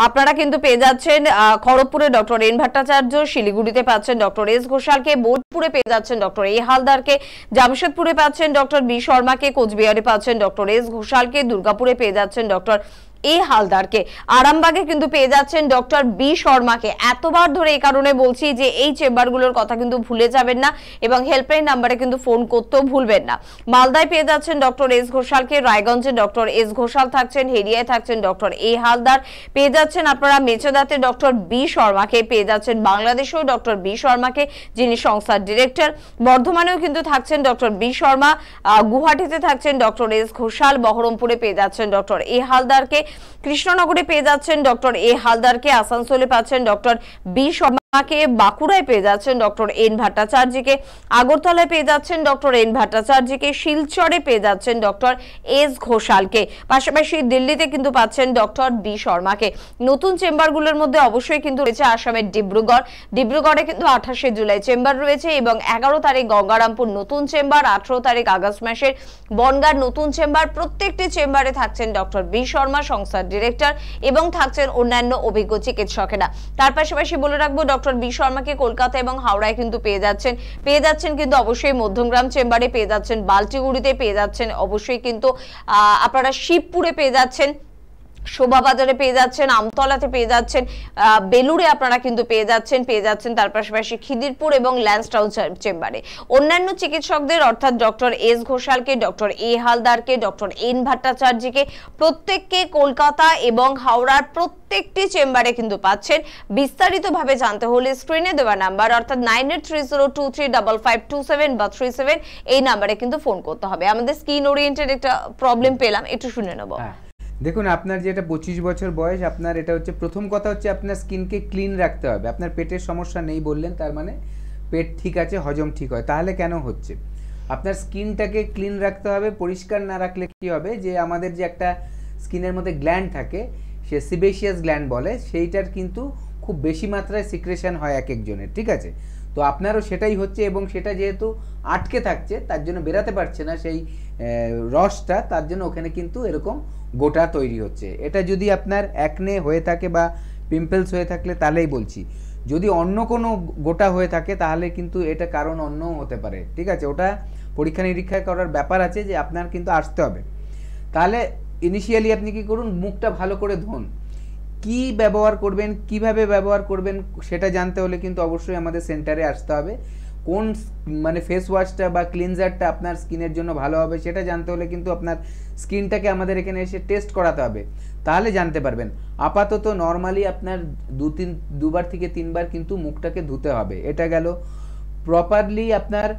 আপনারা কিন্তু পেয়ে যাচ্ছেন খড়গপুরে ডক্টর এন ভট্টাচার্য, শিলিগুড়িতে পাচ্ছেন ডক্টর এস ঘোষালকে, বোলপুরে পেয়ে যাচ্ছেন ডক্টর এ হালদারকে, জামশেদপুরে পাচ্ছেন ডক্টর বি শর্মাকে, কোচবিহারে পাচ্ছেন ডক্টর এস ঘোষালকে, দুর্গাপুরে পেয়ে যাচ্ছেন ডক্টর এ হালদারকে, আরামবাগে কিন্তু পেয়ে যাচ্ছেন ডক্টর বি শর্মাকে। এতবার ধরে এই কারণে বলছি যে এই চেম্বারগুলোর কথা কিন্তু ভুলে যাবেন না এবং হেল্পলাইন নাম্বারে কিন্তু ফোন করতেও ভুলবেন না। মালদায় পেয়ে যাচ্ছেন ডক্টর এস ঘোষালকে, রায়গঞ্জে ডক্টর এস ঘোষাল থাকছেন, হেরিয়ায় থাকছেন ডক্টর এ হালদার, পেয়ে যাচ্ছেন আপনারা মেচেদাতে ডক্টর বি শর্মাকে, পেয়ে যাচ্ছেন বাংলাদেশেও ডক্টর বি শর্মাকে যিনি সংস্থার ডিরেক্টর, বর্ধমানেও কিন্তু থাকছেন ডক্টর বি শর্মা, গুয়াহাটিতে থাকছেন ডক্টর এস ঘোষাল, বহরমপুরে পেয়ে যাচ্ছেন ডক্টর এ হালদারকে, কৃষ্ণনগরে পেয়ে যাচ্ছেন ডক্টর এ হালদারকে, আসানসোলে পাচ্ছেন ডক্টর বি শর্মাকে, বাঁকুড়ায় পেয়ে যাচ্ছেন ডক্টর এন ভট্টাচার্যকে, আগরতলায় পেয়ে যাচ্ছেন ডক্টর এন ভট্টাচার্যকে, শিলচরে পেয়ে যাচ্ছেন ডক্টর এস ঘোষালকে, পাশাপাশি দিল্লিতে কিন্তু পাচ্ছেন ডক্টর বি শর্মাকে। নতুন চেম্বারগুলোর মধ্যে অবশ্যই কিন্তু রয়েছে আসামের ডিব্রুগড়ে কিন্তু 28শে জুলাই চেম্বার রয়েছে এবং 11 তারিখ গঙ্গারামপুর নতুন চেম্বার, 18 তারিখ আগস্ট মাসের বনগাঁর নতুন চেম্বার। প্রত্যেকটি চেম্বারে থাকছেন ডক্টর বি শর্মা সংস্থার ডিরেক্টর এবং থাকছেন অন্যান্য অভিজ্ঞ চিকিৎসকেরা। তার পাশাপাশি বলে রাখবো ডক্টর বি শর্মাকে কলকাতা এবং হাওড়ায় কিন্তু পেয়ে যাচ্ছেন কিন্তু অবশ্যই মধ্যমগ্রাম চেম্বারে পেয়ে যাচ্ছেন, বালটিগুড়িতে পেয়ে যাচ্ছেন, অবশ্যই কিন্তু আপনারা শিবপুরে পেয়ে যাচ্ছেন, শোভাবাজারে পেয়ে যাচ্ছেন, আমতলাতে পেয়ে যাচ্ছেন, বেলুড়ে আপনারা কিন্তু পেয়ে যাচ্ছেন তার পাশাপাশি খিদিরপুর এবং ল্যান্সটাউন চেম্বারে। অন্যান্য চিকিৎসকদের অর্থাৎ ডক্টর এস ঘোষালকে, ডক্টর এ হালদারকে, ডক্টর এন ভট্টাচার্যকে প্রত্যেককে কলকাতা এবং হাওড়ার প্রত্যেকটি চেম্বারে কিন্তু পাচ্ছেন। বিস্তারিতভাবে জানতে হলে স্ক্রিনে দেওয়া নাম্বার অর্থাৎ 9830235527 বা 37 এই নাম্বারে কিন্তু ফোন করতে হবে। আমাদের স্কিন ওরিয়েন্টেড একটা প্রবলেম পেলাম, একটু শুনে নেব। দেখুন, আপনার যেটা 25 বছর বয়স, আপনার এটা হচ্ছে প্রথম কথা হচ্ছে আপনার স্কিনকে ক্লিন রাখতে হবে। আপনার পেটের সমস্যা নেই বললেন, তার মানে পেট ঠিক আছে, হজম ঠিক হয়। তাহলে কেন হচ্ছে? আপনার স্কিনটাকে ক্লিন রাখতে হবে। পরিষ্কার না রাখলে কি হবে, যে আমাদের যে একটা স্কিনের মধ্যে গ্ল্যান্ড থাকে, সে সিবেশিয়াস গ্ল্যান্ড বলে, সেইটার কিন্তু খুব বেশি মাত্রায় সিক্রেশন হয় এক একজনের, ঠিক আছে? তো আপনারও সেটাই হচ্ছে এবং সেটা যেহেতু আটকে থাকছে, তার জন্য বেরাতে পারছে না সেই রসটা, তার জন্য ওখানে কিন্তু এরকম গোটা তৈরি হচ্ছে। এটা যদি আপনার অ্যাকনে হয়ে থাকে বা পিম্পলস হয়ে থাকলে তাহলেই বলছি। যদি অন্য কোনো গোটা হয়ে থাকে তাহলে কিন্তু এটা কারণ অন্যও হতে পারে, ঠিক আছে? ওটা পরীক্ষা নিরীক্ষা করার ব্যাপার আছে, যে আপনার কিন্তু আসতে হবে। তাহলে ইনিশিয়ালি আপনি কি করুন, মুখটা ভালো করে ধোন। কি ব্যবহার করবেন, কিভাবে ব্যবহার করবেন সেটা জানতে হলে কিন্তু অবশ্যই আমাদের সেন্টারে আসতে হবে। কোন মানে ফেস ওয়াশটা বা ক্লিনজারটা আপনার স্কিনের জন্য ভালো হবে সেটা জানতে হলে কিন্তু আপনার স্কিনটাকে আমাদের এখানে এসে টেস্ট করাতে হবে, তাহলে জানতে পারবেন। আপাতত নর্মালি আপনার দুবার থেকে তিনবার কিন্তু মুখটাকে ধুতে হবে। এটা গেল। প্রপারলি আপনার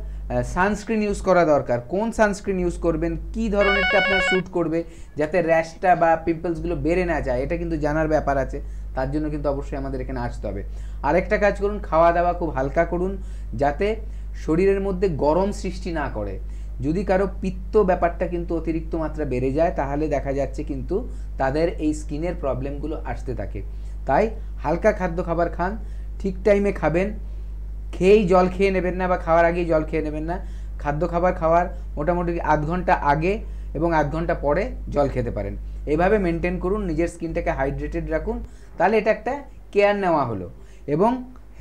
সানস্ক্রিন ইউজ করা দরকার। কোন সানস্ক্রিন ইউজ করবেন, কি ধরনেরটা আপনার স্যুট করবে, যাতে র্যাশটা বা পিম্পলসগুলো বেড়ে না যায়, এটা কিন্তু জানার ব্যাপার আছে। তার জন্য কিন্তু অবশ্যই আমাদের এখানে আসতে হবে। আরেকটা কাজ করুন, খাওয়া দাওয়া খুব হালকা করুন, যাতে শরীরের মধ্যে গরম সৃষ্টি না করে। যদি কারো পিত্ত ব্যাপারটা কিন্তু অতিরিক্ত মাত্রা বেড়ে যায়, তাহলে দেখা যাচ্ছে কিন্তু তাদের এই স্কিনের প্রবলেমগুলো আসতে থাকে। তাই হালকা খাদ্য খাবার খান, ঠিক টাইমে খাবেন, খেয়েই জল খেয়ে নেবেন না বা খাওয়ার আগেই জল খেয়ে নেবেন না। খাদ্য খাবার খাওয়ার মোটামুটি আধ ঘন্টা আগে এবং আধ ঘন্টা পরে জল খেতে পারেন। এভাবে মেনটেন করুন, নিজের স্কিনটাকে হাইড্রেটেড রাখুন, তাহলে এটা একটা কেয়ার নেওয়া হলো। এবং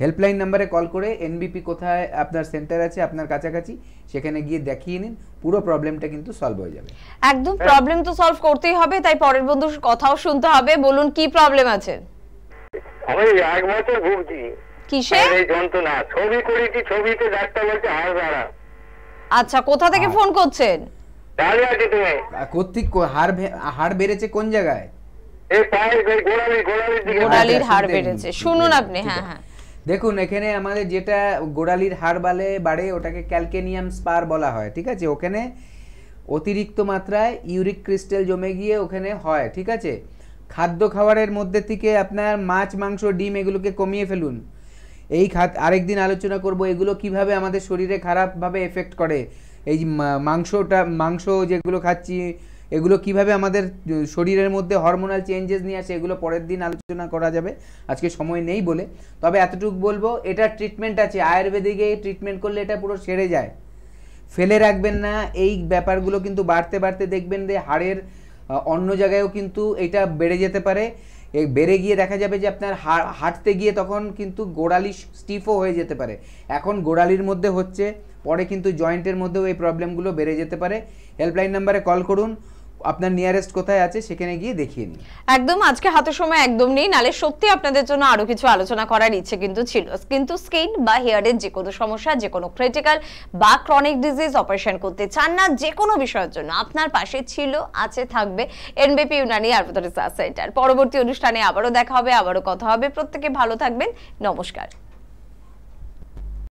হেল্পলাইন নাম্বারে কল করে এনবিপি কোথায় আপনার সেন্টার আছে আপনার কাছাকাছি, সেখানে গিয়ে দেখিয়ে নিন, পুরো প্রবলেমটা কিন্তু সলভ হয়ে যাবে। একদম, প্রবলেম তো সলভ করতেই হবে, তাই পরের বন্ধুর কথাও শুনতে হবে। বলুন কি প্রবলেম আছে? আমি 1 বছর ভুগছি কিসে? এই যন্ত্রণা। ছবি করেছি, ছবিতে ডাক্তার বলছে হাড় বাড়া। আচ্ছা, কোথা থেকে ফোন করছেন? ডালিয়াটি তুমি। কর্তৃক হাড় বেড়েছে কোন জায়গায়? এই পায়ের গোড়ালির হাড় বেড়েছে। শুনুন আপনি। হ্যাঁ হ্যাঁ, দেখুন, এখানে আমাদের যেটা গোড়ালির হাড় বাড়ে ওটাকে ক্যালকেনিয়াম স্পার বলা হয়, ঠিক আছে? ওখানে অতিরিক্ত মাত্রায় ইউরিক ক্রিস্টাল জমে গিয়ে ওখানে হয়, ঠিক আছে? খাদ্য খাবারের মধ্যে থেকে আপনার মাছ, মাংস, ডিম এগুলোকে কমিয়ে ফেলুন। এই আরেকদিন আলোচনা করব এগুলো কিভাবে আমাদের শরীরে খারাপভাবে এফেক্ট করে। এই মাংস যেগুলো খাচ্ছি এগুলো কিভাবে আমাদের শরীরের মধ্যে হরমোনাল চেঞ্জেস নিয়ে আসে, এগুলো পরের দিন আলোচনা করা যাবে, আজকে সময় নেই বলে। তবে এতটুকু বলবো, এটা ট্রিটমেন্ট আছে, আয়ুর্বেদিকে ট্রিটমেন্ট করলে এটা পুরো সেরে যায়। ফেলে রাখবেন না এই ব্যাপারগুলো, কিন্তু বাড়তে বাড়তে দেখবেন যে হাড়ের অন্য জায়গায়ও কিন্তু এটা বেড়ে যেতে পারে। বেড়ে গিয়ে দেখা যাবে যে আপনার হাঁটতে গিয়ে তখন কিন্তু গোড়ালি স্টিফও হয়ে যেতে পারে। এখন গোড়ালির মধ্যে হচ্ছে, পরে কিন্তু জয়েন্টের মধ্যেও এই প্রবলেমগুলো বেড়ে যেতে পারে। হেল্পলাইন নাম্বারে কল করুন, আপনার নিয়ারেস্ট কোথায় আছে সেখানে গিয়ে দেখিয়ে নিন। একদম, আজকে হাতে সময় একদম নেই, নালে সত্যি আপনাদের জন্য আরো কিছু আলোচনা করার ইচ্ছে কিন্তু ছিল। কিন্তু স্কিন বা হেয়ারের যে কোনো সমস্যা, যে কোনো ক্রিটিক্যাল বা ক্রনিক ডিজিজ অপারেশন করতে চান না, যে কোনো বিষয়ের জন্য আপনার পাশে ছিল, আছে, থাকবে এনবিপি ইউনানি আয়ুর্বেদ রিসার্চ সেন্টার। পরবর্তী অনুষ্ঠানে আবারও দেখা হবে, আবারও কথা হবে। প্রত্যেকে ভালো থাকবেন, নমস্কার।